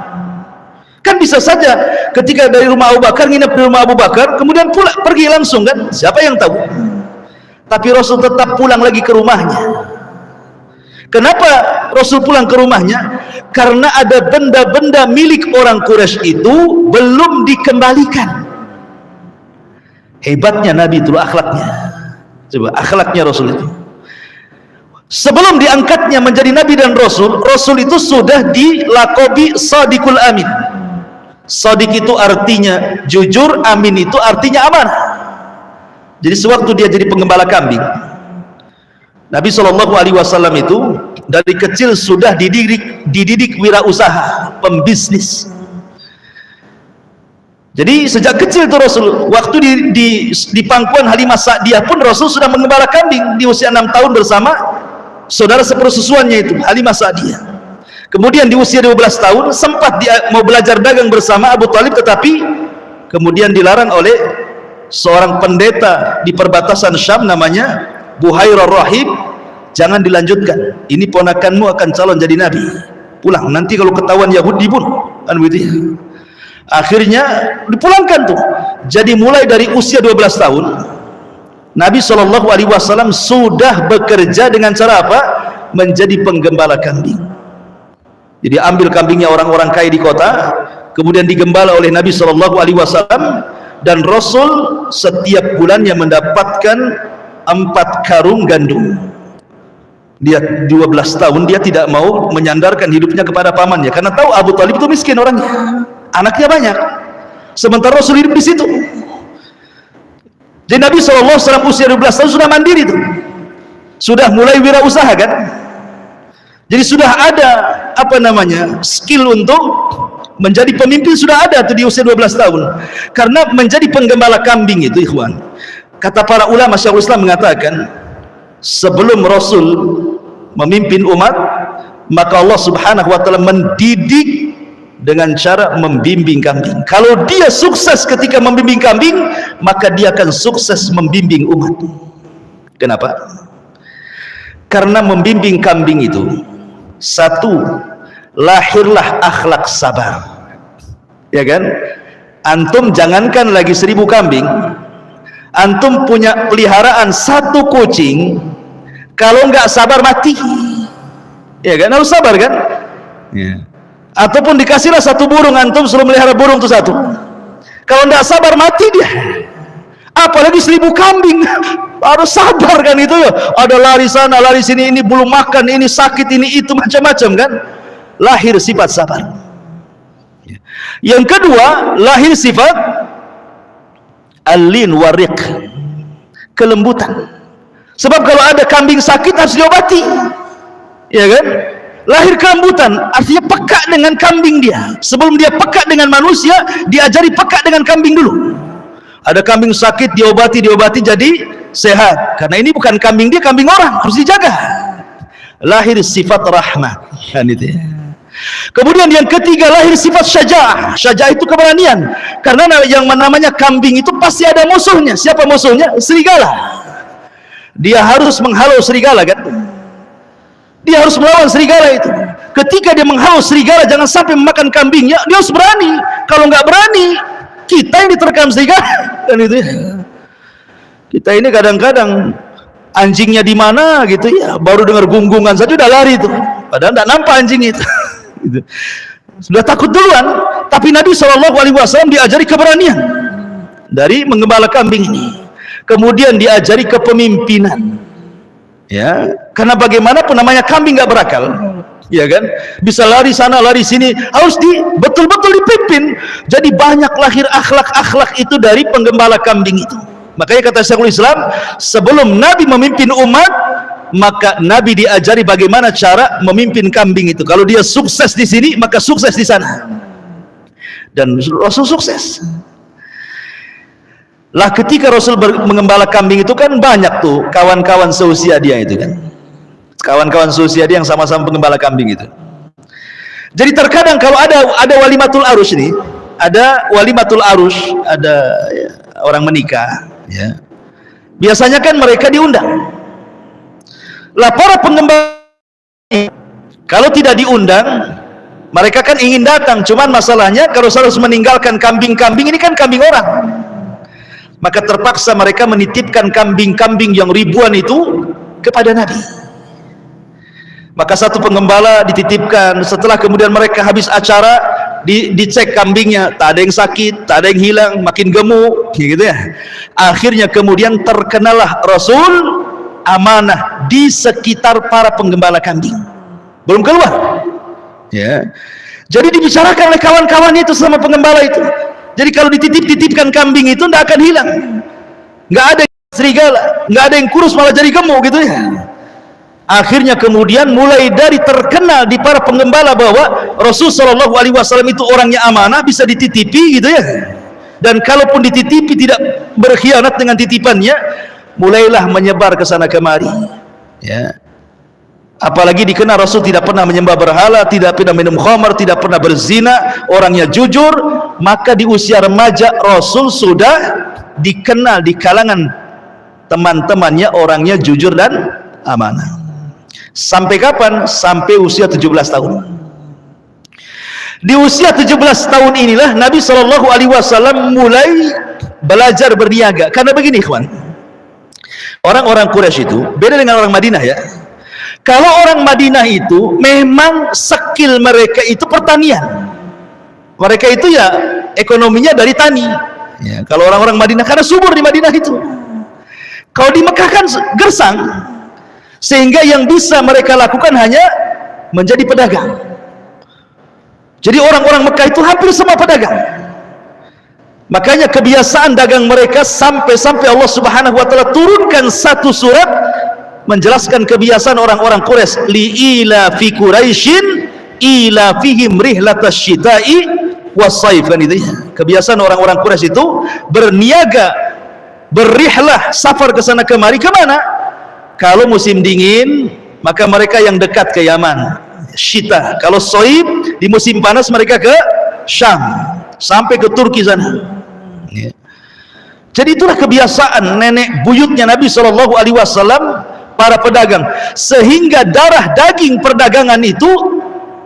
Kan bisa saja ketika dari rumah Abu Bakar nginep di rumah Abu Bakar, kemudian pulang pergi langsung, kan siapa yang tahu. Tapi Rasul tetap pulang lagi ke rumahnya. Kenapa Rasul pulang ke rumahnya? Karena ada benda-benda milik orang Quraisy itu belum dikembalikan. Hebatnya Nabi itu akhlaknya. Coba akhlaknya Rasul itu. Sebelum diangkatnya menjadi Nabi dan Rasul, Rasul itu sudah dilakobi Shadiqul Amin. Shadiq itu artinya jujur, amin itu artinya amanah. Jadi sewaktu dia jadi penggembala kambing, Nabi SAW itu dari kecil sudah dididik wirausaha, pembisnis. Jadi sejak kecil itu Rasul, waktu di pangkuan Halimah Sa'diyah pun Rasul sudah menggembala kambing di usia 6 tahun bersama saudara sepersusuannya itu Halimah Sa'diyah. Kemudian di usia 12 tahun sempat dia mau belajar dagang bersama Abu Talib, tetapi kemudian dilarang oleh seorang pendeta di perbatasan Syam namanya Buhairah Rahib. Jangan dilanjutkan, ini ponakanmu akan calon jadi nabi, pulang, nanti kalau ketahuan Yahudi dibunuh, kan begitu ya. Akhirnya dipulangkan tuh. Jadi mulai dari usia 12 tahun Nabi SAW sudah bekerja dengan cara apa? Menjadi penggembala kambing. Jadi ambil kambingnya orang-orang kaya di kota, kemudian digembala oleh Nabi SAW, dan Rasul setiap bulannya mendapatkan 4 karung gandum. Dia 12 tahun, dia tidak mau menyandarkan hidupnya kepada pamannya karena tahu Abu Talib itu miskin orangnya, anaknya banyak, sementara Rasul hidup di situ. Jadi Nabi SAW usia 12 tahun sudah mandiri tuh, sudah mulai wirausaha kan. Jadi sudah ada skill untuk menjadi pemimpin, sudah ada tuh di usia 12 tahun. Karena menjadi penggembala kambing itu, ikhwan, kata para ulama Syekhul Islam mengatakan, sebelum Rasul memimpin umat, maka Allah Subhanahu wa taala mendidik dengan cara membimbing kambing. Kalau dia sukses ketika membimbing kambing, maka dia akan sukses membimbing umat. Kenapa? Karena membimbing kambing itu, satu, lahirlah akhlak sabar. Ya kan? Antum jangankan lagi 1000 kambing, antum punya peliharaan 1 kucing, kalau nggak sabar mati. Ya kan? Harus sabar kan? Ya. Ataupun dikasihlah 1 burung, antum suruh melihara burung itu 1, kalau nggak sabar mati dia. Apalagi 1000 kambing, harus sabar kan itu ya. Ada lari sana, lari sini, ini belum makan, ini sakit, ini itu, macam-macam kan. Lahir sifat sabar. Yang kedua, lahir sifat al-lin warik, kelembutan. Sebab kalau ada kambing sakit harus diobati, ya kan? Lahir kelembutan, artinya peka dengan kambing dia. Sebelum dia peka dengan manusia, diajari peka dengan kambing dulu. Ada kambing sakit, diobati jadi sehat. Karena ini bukan kambing dia, kambing orang, harus dijaga. Lahir sifat rahmat, kan itu ya. Kemudian yang ketiga, lahir sifat syaja'ah. Syaja'ah itu keberanian. Karena yang namanya kambing itu pasti ada musuhnya. Siapa musuhnya? Serigala. Dia harus menghalau serigala kan? Dia harus melawan serigala itu. Ketika dia menghalau serigala, jangan sampai memakan kambingnya. Dia harus berani. Kalau nggak berani, kita yang diterkam serigala. Dan itu ya. Kita ini kadang-kadang anjingnya di mana gitu ya, baru dengar gunggungan saja udah lari itu. Padahal nggak nampak anjing itu. Gitu. Sudah takut duluan. Tapi Nabi SAW diajari keberanian dari menggembala kambing ini. Kemudian diajari kepemimpinan, ya, karena bagaimanapun namanya kambing nggak berakal, ya kan, bisa lari sana lari sini, harus betul-betul dipimpin. Jadi banyak lahir akhlak-akhlak itu dari penggembala kambing itu. Makanya kata Syekhul Islam, sebelum Nabi memimpin umat, maka Nabi diajari bagaimana cara memimpin kambing itu. Kalau dia sukses di sini, maka sukses di sana. Dan Rasul sukses. Lah ketika Rasul mengembala kambing itu kan banyak tuh kawan-kawan seusia dia itu kan. Kawan-kawan seusia dia yang sama-sama pengembala kambing itu. Jadi terkadang kalau ada walimatul arus ini, ada walimatul arus, ada ya, orang menikah, ya. Biasanya kan mereka diundang. Lah para pengembala kalau tidak diundang, mereka kan ingin datang, cuman masalahnya kalau harus meninggalkan kambing-kambing ini kan kambing orang, maka terpaksa mereka menitipkan kambing-kambing yang ribuan itu kepada Nabi. Maka satu penggembala dititipkan, setelah kemudian mereka habis acara dicek kambingnya, tak ada yang sakit, tak ada yang hilang, makin gemuk gitu ya. Akhirnya kemudian terkenalah Rasul amanah di sekitar para penggembala kambing, belum keluar ya. Jadi dibicarakan oleh kawan-kawannya itu sama penggembala itu. Jadi kalau dititipkan kambing itu tidak akan hilang, nggak ada serigala, nggak ada yang kurus malah jadi gemuk gitu ya. Akhirnya kemudian mulai dari terkenal di para penggembala bahwa Rasulullah SAW itu orangnya amanah, bisa dititipi gitu ya. Dan kalaupun dititipi tidak berkhianat dengan titipannya, mulailah menyebar ke sana kemari, ya. Apalagi dikenal Rasul tidak pernah menyembah berhala, tidak pernah minum khamar, tidak pernah berzina, orangnya jujur. Maka di usia remaja Rasul sudah dikenal di kalangan teman-temannya orangnya jujur dan amanah. Sampai kapan? Sampai usia 17 tahun. Di usia 17 tahun inilah Nabi SAW mulai belajar berniaga. Karena begini ikhwan, orang-orang Quraisy itu beda dengan orang Madinah ya. Kalau orang Madinah itu memang skill mereka itu pertanian. Mereka itu ya ekonominya dari tani. Ya, kalau orang-orang Madinah karena subur di Madinah itu. Kalau di Mekah kan gersang. Sehingga yang bisa mereka lakukan hanya menjadi pedagang. Jadi orang-orang Mekah itu hampir semua pedagang. Makanya kebiasaan dagang mereka sampai Allah Subhanahu wa taala turunkan satu surat menjelaskan kebiasaan orang-orang Quraisy, li'ila fi Quraisyin ila fihim rihlatas syita'i was-saif, kan itu ya. Kebiasaan orang-orang Quraisy itu berniaga, berrihlah, safar ke sana kemari. Ke mana? Kalau musim dingin, maka mereka yang dekat ke Yaman, Syita. Kalau Soib, di musim panas mereka ke Syam, sampai ke Turki sana. Ya. Jadi itulah kebiasaan nenek buyutnya Nabi SAW, para pedagang, sehingga darah daging perdagangan itu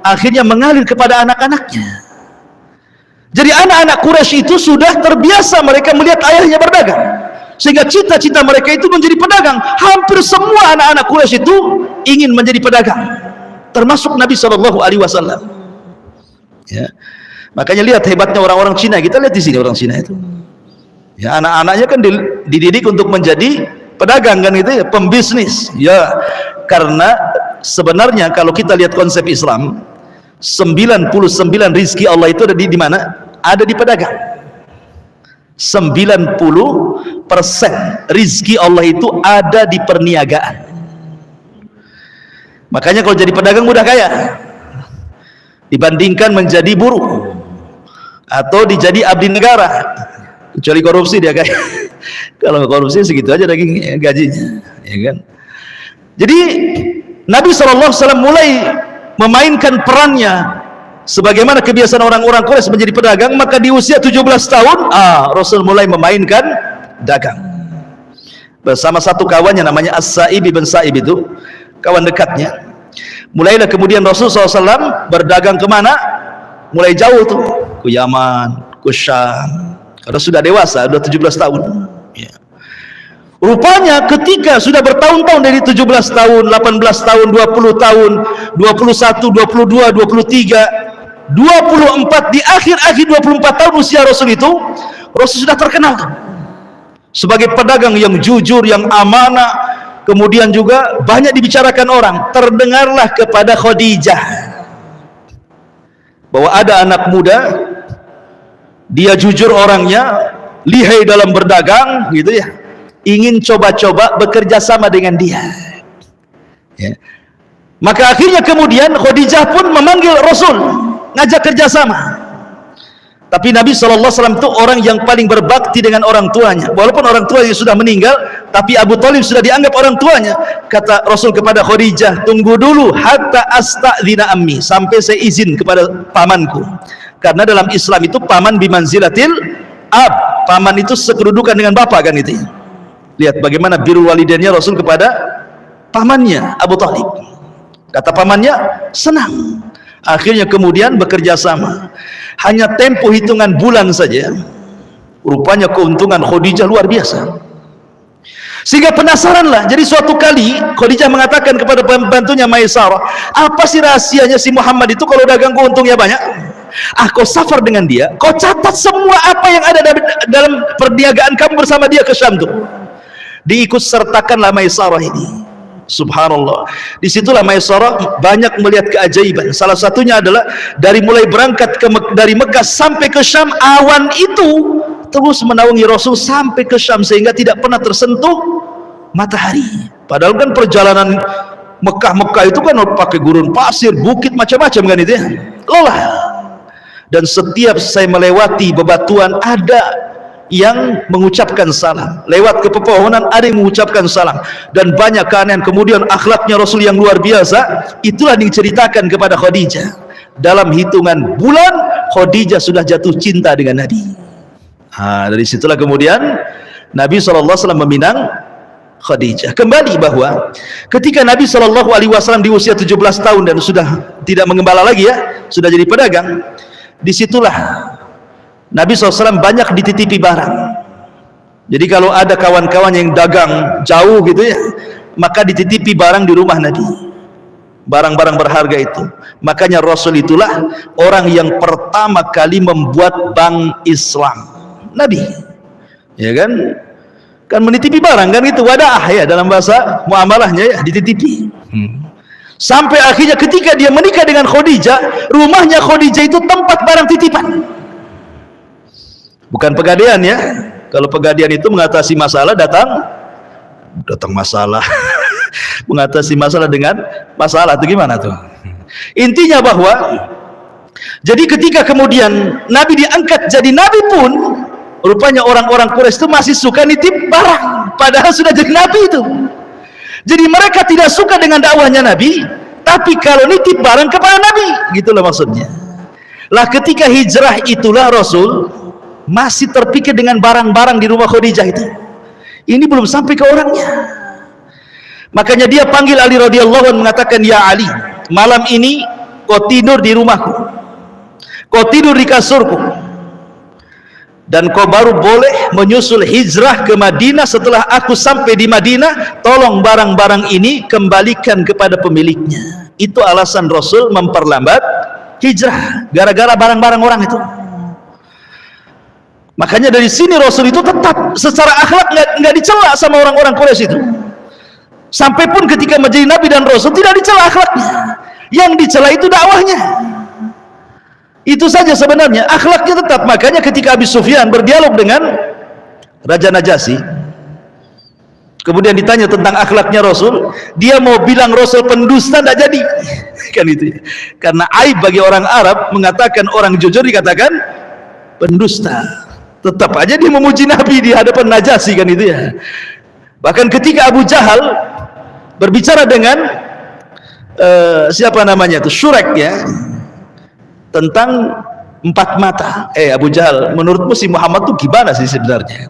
akhirnya mengalir kepada anak-anaknya. Jadi anak-anak Quraisy itu sudah terbiasa mereka melihat ayahnya berdagang, sehingga cita-cita mereka itu menjadi pedagang. Hampir semua anak-anak Quraisy itu ingin menjadi pedagang, termasuk Nabi SAW. Ya. Makanya lihat hebatnya orang-orang Cina. Kita lihat di sini orang Cina itu, ya, anak-anaknya kan dididik untuk menjadi pedagang kan, gitu ya, pembisnis. Ya, karena sebenarnya kalau kita lihat konsep Islam, 99 rizki Allah itu ada di mana? Ada di pedagang. 90% rizki Allah itu ada di perniagaan. Makanya kalau jadi pedagang mudah kaya dibandingkan menjadi buruh atau dijadi abdi negara, kecuali korupsi dia kaya. Kalau korupsi segitu aja daging gajinya, ya kan? Jadi Nabi SAW mulai memainkan perannya sebagaimana kebiasaan orang-orang Quraisy menjadi pedagang. Maka di usia 17 tahun Rasul mulai memainkan dagang bersama satu kawannya namanya As-Sa'ib bin Sa'ib, itu kawan dekatnya. Mulailah kemudian Rasul SAW berdagang kemana? Mulai jauh tuh, ke Yaman, ke Syam, karena sudah dewasa, sudah 17 tahun. Ya. Rupanya ketika sudah bertahun-tahun, dari 17 tahun, 18 tahun, 20 tahun, 21, 22, 23, 24, di akhir-akhir 24 tahun usia Rasul itu, Rasul sudah terkenal sebagai pedagang yang jujur, yang amanah. Kemudian juga banyak dibicarakan orang. Terdengarlah kepada Khadijah bahwa ada anak muda, dia jujur orangnya, lihai dalam berdagang, gitu ya, ingin coba-coba bekerja sama dengan dia. Ya. Maka akhirnya kemudian Khadijah pun memanggil Rasul, ngajak kerjasama. Tapi Nabi SAW itu orang yang paling berbakti dengan orang tuanya. Walaupun orang tuanya sudah meninggal, tapi Abu Thalib sudah dianggap orang tuanya. Kata Rasul kepada Khadijah, tunggu dulu hatta asta'dzina ammi, sampai saya izin kepada pamanku. Karena dalam Islam itu paman bimanzilatil ab, paman itu sekedudukan dengan bapak kan itu. Lihat bagaimana birrul walidainnya Rasul kepada pamannya Abu Thalib. Kata pamannya senang. Akhirnya kemudian bekerja sama. Hanya tempo hitungan bulan saja, rupanya keuntungan Khadijah luar biasa. Sehingga penasaranlah. Jadi suatu kali Khadijah mengatakan kepada pembantunya Maisarah, apa sih rahasianya si Muhammad itu kalau dagang untungnya banyak? Kau safar dengan dia, kau catat semua apa yang ada dalam perniagaan kamu bersama dia ke Syam tuh. Diikut sertakanlah Maisarah ini. Subhanallah. Disitulah Maisarah banyak melihat keajaiban. Salah satunya adalah dari mulai berangkat dari Mekah sampai ke Syam, awan itu terus menaungi Rasul sampai ke Syam, sehingga tidak pernah tersentuh matahari. Padahal kan perjalanan Mekah itu kan pakai gurun pasir, bukit, macam-macam kan itu ya. Lelah. Dan setiap saya melewati bebatuan, ada yang mengucapkan salam. Lewat ke pepohonan, ada yang mengucapkan salam. Dan banyak keanehan. Kemudian akhlaknya Rasul yang luar biasa, itulah diceritakan kepada Khadijah. Dalam hitungan bulan, Khadijah sudah jatuh cinta dengan Nabi. Dari situlah kemudian Nabi SAW meminang Khadijah. Kembali bahwa ketika Nabi SAW di usia 17 tahun dan sudah tidak mengembala lagi ya, sudah jadi pedagang, disitulah Nabi SAW banyak dititipi barang. Jadi kalau ada kawan-kawan yang dagang jauh gitu ya, maka dititipi barang di rumah Nabi, barang-barang berharga itu. Makanya Rasul itulah orang yang pertama kali membuat bank Islam, Nabi, ya kan? Kan menitipi barang kan, itu wadah ya dalam bahasa muamalahnya ya, dititipi. Sampai akhirnya ketika dia menikah dengan Khadijah, rumahnya Khadijah itu tempat barang titipan. Bukan pegadaian ya. Kalau pegadaian itu mengatasi masalah, datang masalah. Mengatasi masalah dengan masalah itu gimana tuh? Intinya bahwa jadi ketika kemudian Nabi diangkat jadi Nabi pun, rupanya orang-orang Quraisy itu masih suka nitip barang, padahal sudah jadi Nabi itu. Jadi mereka tidak suka dengan dakwahnya Nabi, tapi kalau nitip barang kepada Nabi, gitulah maksudnya. Lah ketika hijrah itulah Rasul masih terpikir dengan barang-barang di rumah Khadijah itu. Ini belum sampai ke orangnya. Makanya dia panggil Ali radhiyallahu anhu, mengatakan, ya Ali, malam ini kau tidur di rumahku, kau tidur di kasurku, dan kau baru boleh menyusul hijrah ke Madinah setelah aku sampai di Madinah. Tolong barang-barang ini kembalikan kepada pemiliknya. Itu alasan Rasul memperlambat hijrah, gara-gara barang-barang orang itu. Makanya dari sini Rasul itu tetap secara akhlak nggak dicela sama orang-orang Quraisy itu. Sampai pun ketika menjadi Nabi dan Rasul tidak dicela akhlaknya, yang dicela itu dakwahnya. Itu saja sebenarnya, akhlaknya tetap. Makanya ketika Abi Sufyan berdialog dengan Raja Najasyi, kemudian ditanya tentang akhlaknya Rasul, dia mau bilang Rasul pendusta, tidak jadi. Kan itu ya. Karena aib bagi orang Arab mengatakan orang jujur dikatakan pendusta. Tetap aja dia memuji Nabi di hadapan Najasyi, kan itu ya. Bahkan ketika Abu Jahal berbicara dengan siapa namanya itu, Syurek ya, tentang 4 mata. Abu Jahal, menurutmu si Muhammad tuh gimana sih sebenarnya?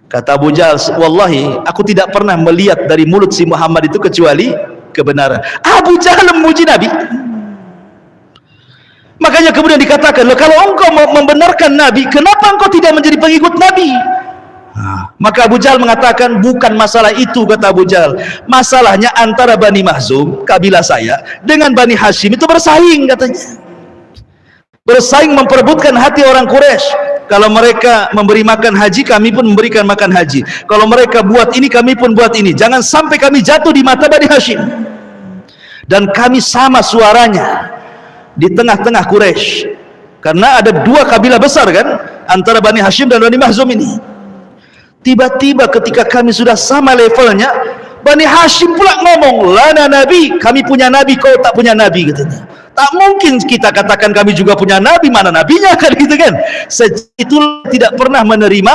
Kata Abu Jahal, wallahi aku tidak pernah melihat dari mulut si Muhammad itu kecuali kebenaran. Abu Jahal memuji Nabi. Makanya kemudian dikatakan, loh, kalau engkau membenarkan Nabi, kenapa engkau tidak menjadi pengikut Nabi? Maka Abu Jahal mengatakan, bukan masalah itu, kata Abu Jahal. Masalahnya antara Bani Mahzum, kabilah saya, dengan Bani Hashim itu bersaing, katanya. Bersaing memperebutkan hati orang Quraisy. Kalau mereka memberi makan haji, kami pun memberikan makan haji. Kalau mereka buat ini, kami pun buat ini. Jangan sampai kami jatuh di mata Bani Hashim. Dan kami sama suaranya di tengah-tengah Quraisy. Karena ada 2 kabilah besar kan, antara Bani Hashim dan Bani Mahzum ini. Tiba-tiba ketika kami sudah sama levelnya, Bani Hashim pula ngomong, lana nabi, kami punya nabi, kau tak punya nabi, katanya. Tak mungkin kita katakan kami juga punya nabi, mana nabinya, kan gitu kan. Itu tidak pernah menerima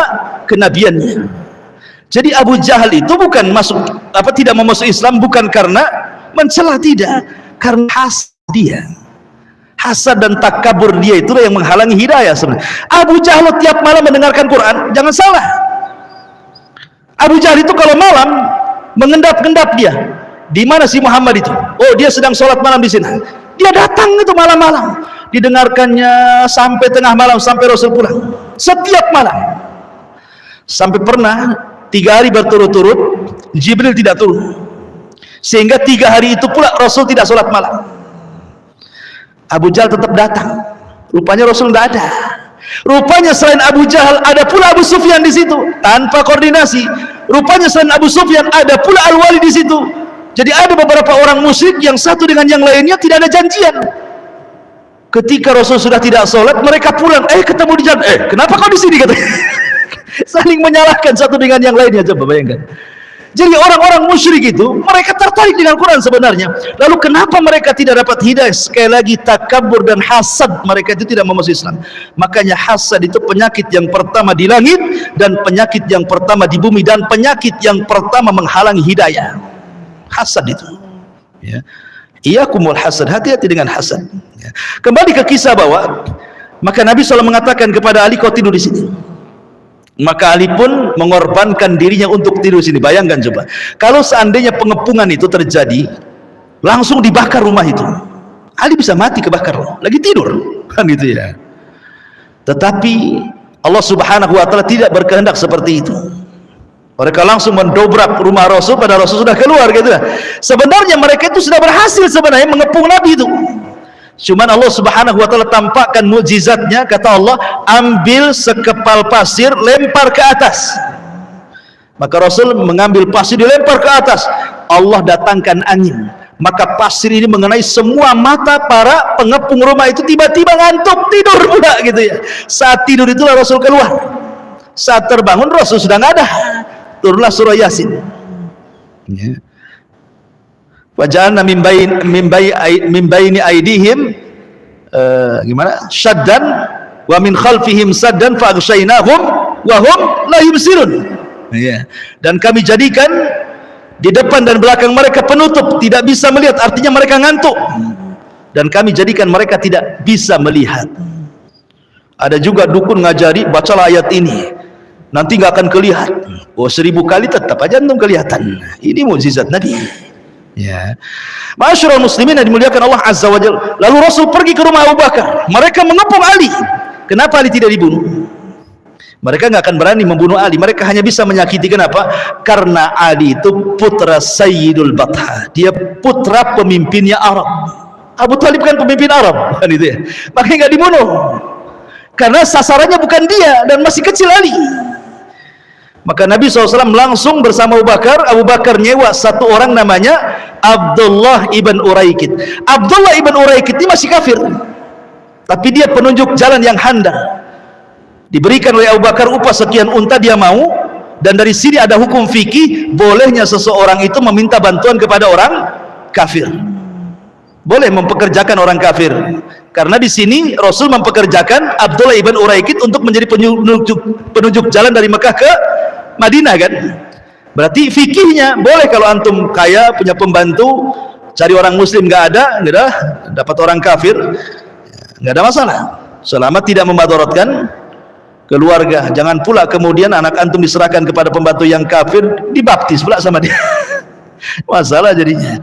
kenabiannya. Jadi Abu Jahal itu bukan tidak mau masuk Islam bukan karena mencela, tidak, karena hasad dia. Hasad dan takabur dia itulah yang menghalangi hidayah sebenarnya. Abu Jahal tiap malam mendengarkan Quran, jangan salah. Abu Jahal itu kalau malam mengendap-endap dia, di mana si Muhammad itu? Oh, dia sedang sholat malam di sini. Dia datang itu malam-malam, didengarkannya sampai tengah malam, sampai Rasul pulang. Setiap malam. Sampai pernah 3 hari berturut-turut Jibril tidak turun, sehingga 3 hari itu pula Rasul tidak sholat malam. Abu Jahal tetap datang. Rupanya Rasul tidak ada. Rupanya selain Abu Jahal ada pula Abu Sufyan di situ, tanpa koordinasi. Rupanya selain Abu Sufyan ada pula Al-Wali di situ. Jadi ada beberapa orang musyrik yang satu dengan yang lainnya tidak ada janjian. Ketika Rasul sudah tidak sholat, mereka pulang. Ketemu di jalan. Kenapa kau di sini, katanya? Saling menyalahkan satu dengan yang lainnya. Coba bayangkan. Jadi orang-orang musyrik itu mereka tertarik dengan Quran sebenarnya. Lalu kenapa mereka tidak dapat hidayah? Sekali lagi, takabur dan hasad mereka itu tidak mau masuk Islam. Makanya hasad itu penyakit yang pertama di langit, dan penyakit yang pertama di bumi, dan penyakit yang pertama menghalangi hidayah. Hasad itu. Ya. Iyakumul hasad, hati-hati dengan hasad. Ya. Kembali ke kisah bahwa maka Nabi SAW mengatakan kepada Ali, kau tidur di sini. Maka Ali pun mengorbankan dirinya untuk tidur sini. Bayangkan coba, kalau seandainya pengepungan itu terjadi, langsung dibakar rumah itu, Ali bisa mati kebakar, lagi tidur, kan gitu ya. Tetapi Allah Subhanahu wa Ta'ala tidak berkehendak seperti itu. Mereka langsung mendobrak rumah Rasul, pada Rasul sudah keluar, gitu ya. Sebenarnya mereka itu sudah berhasil sebenarnya mengepung Nabi itu. Cuman Allah Subhanahu wa Ta'ala tampakkan mukjizatnya. Kata Allah, ambil sekepal pasir, lempar ke atas. Maka Rasul mengambil pasir, dilempar ke atas. Allah datangkan angin, maka pasir ini mengenai semua mata para pengepung rumah itu. Tiba-tiba ngantuk, tidur pula, gitu ya. Saat tidur itulah Rasul keluar. Saat terbangun Rasul sudah nggak ada. Turunlah surah Yasin. Ya. Waja'alna min baini aidihim gimana? Saddan wa min khalfihim saddan fa aghshaynahum wa hum la yubsirun. Ya. Dan kami jadikan di depan dan belakang mereka penutup, tidak bisa melihat, artinya mereka ngantuk, dan kami jadikan mereka tidak bisa melihat. Ada juga dukun ngajari, bacalah ayat ini, nanti nggak akan kelihatan. Oh, 1000 kali tetap aja antum kelihatan. Ini mukjizat Nabi. Ya, Ma'asyiral muslimin yang dimuliakan Allah Azza wa Jalla. Lalu Rasul pergi ke rumah Abu Bakar. Mereka mengepung Ali. Kenapa Ali tidak dibunuh? Mereka nggak akan berani membunuh Ali. Mereka hanya bisa menyakiti. Kenapa? Karena Ali itu putra Sayyidul Batha. Dia putra pemimpinnya Arab. Abu Talib kan pemimpin Arab, kan itu ya. Makanya nggak dibunuh. Karena sasarannya bukan dia dan masih kecil Ali. Maka Nabi SAW langsung bersama Abu Bakar. Abu Bakar nyewa satu orang namanya Abdullah ibn Uraikid. Abdullah ibn Uraikid ini masih kafir, tapi dia penunjuk jalan yang handal. Diberikan oleh Abu Bakar upah sekian unta, dia mau. Dan dari sini ada hukum fikih, bolehnya seseorang itu meminta bantuan kepada orang kafir. Boleh mempekerjakan orang kafir. Karena di sini Rasul mempekerjakan Abdullah ibn Uraikid untuk menjadi penunjuk jalan dari Mekah ke Madinah, kan? Berarti fikihnya boleh kalau antum kaya, punya pembantu, cari orang muslim nggak ada, dapat orang kafir, nggak ada masalah, selama tidak memadaratkan keluarga. Jangan pula kemudian anak antum diserahkan kepada pembantu yang kafir, dibaptis pula sama dia. Masalah jadinya.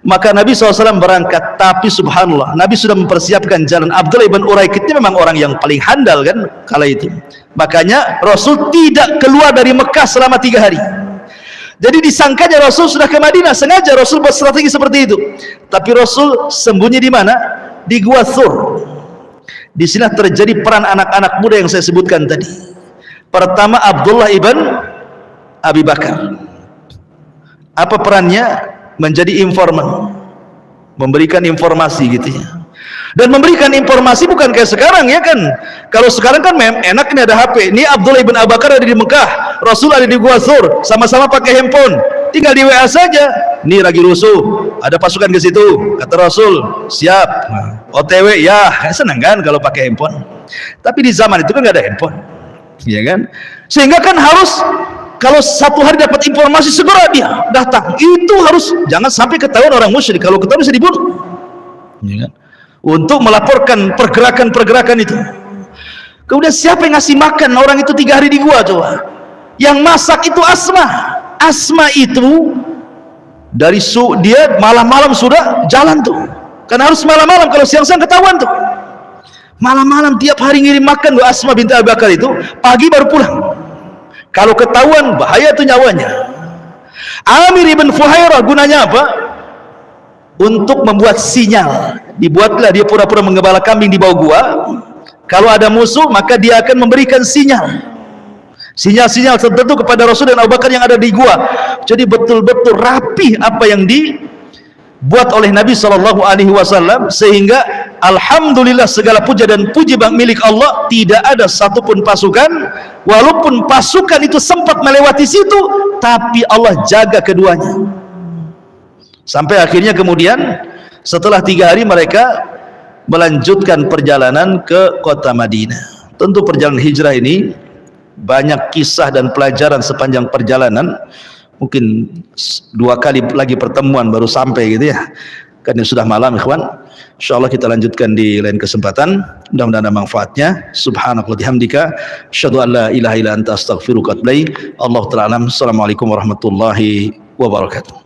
Maka Nabi SAW berangkat, tapi subhanallah, Nabi sudah mempersiapkan jalan. Abdullah ibn Uraikid ini memang orang yang paling handal, kan, kala itu. Makanya Rasul tidak keluar dari Mekah selama 3 hari. Jadi disangkanya Rasul sudah ke Madinah. Sengaja Rasul buat strategi seperti itu. Tapi Rasul sembunyi di mana? Di Gua Thur. Di sini terjadi peran anak-anak muda yang saya sebutkan tadi. Pertama, Abdullah ibn Abi Bakar. Apa perannya? Menjadi informan, memberikan informasi gitu ya. Dan memberikan informasi bukan kayak sekarang, ya kan? Kalau sekarang kan enak, ini ada HP. Ini Abdullah ibn Abi Bakar ada di Mekah, Rasul ada di Gua Thur, sama-sama pakai handphone, tinggal di WA saja. Ini lagi rusuh, ada pasukan ke situ, kata Rasul, siap. OTW, ya senang kan kalau pakai handphone. Tapi di zaman itu kan nggak ada handphone, ya kan? Sehingga kan harus, kalau satu hari dapat informasi segera dia datang. Itu harus, jangan sampai ketahuan orang musyrik. Kalau ketahuan bisa dibunuh, ya kan? Untuk melaporkan pergerakan-pergerakan itu. Kemudian siapa yang ngasih makan orang itu 3 hari di gua, coba? Yang masak itu Asma. Asma itu dari dia malam-malam sudah jalan tuh. Karena harus malam-malam, kalau siang-siang ketahuan tuh. Malam-malam tiap hari ngirim makan loh Asma binti Abi Bakar itu, pagi baru pulang. Kalau ketahuan bahaya tuh nyawanya. Amir ibn Fuhairah gunanya apa? Untuk membuat sinyal. Dibuatlah dia pura-pura menggembala kambing di bawah gua. Kalau ada musuh maka dia akan memberikan sinyal. Sinyal-sinyal tertentu kepada Rasul dan Abu Bakar yang ada di gua. Jadi betul-betul rapi apa yang dibuat oleh Nabi SAW, sehingga alhamdulillah segala puja dan puji milik Allah, tidak ada satupun pasukan, walaupun pasukan itu sempat melewati situ, tapi Allah jaga keduanya. Sampai akhirnya kemudian setelah 3 hari mereka melanjutkan perjalanan ke kota Madinah. Tentu perjalanan hijrah ini banyak kisah dan pelajaran sepanjang perjalanan. Mungkin 2 kali lagi pertemuan baru sampai gitu ya. Kan sudah malam, ikhwan. Insyaallah kita lanjutkan di lain kesempatan. Mudah-mudahan ada manfaatnya. Subhanallah bihamdika, asyhadu an la ilaha illa anta astaghfiruka wa atubu ilaik. Allahu ta'ala alam. Assalamualaikum warahmatullahi wabarakatuh.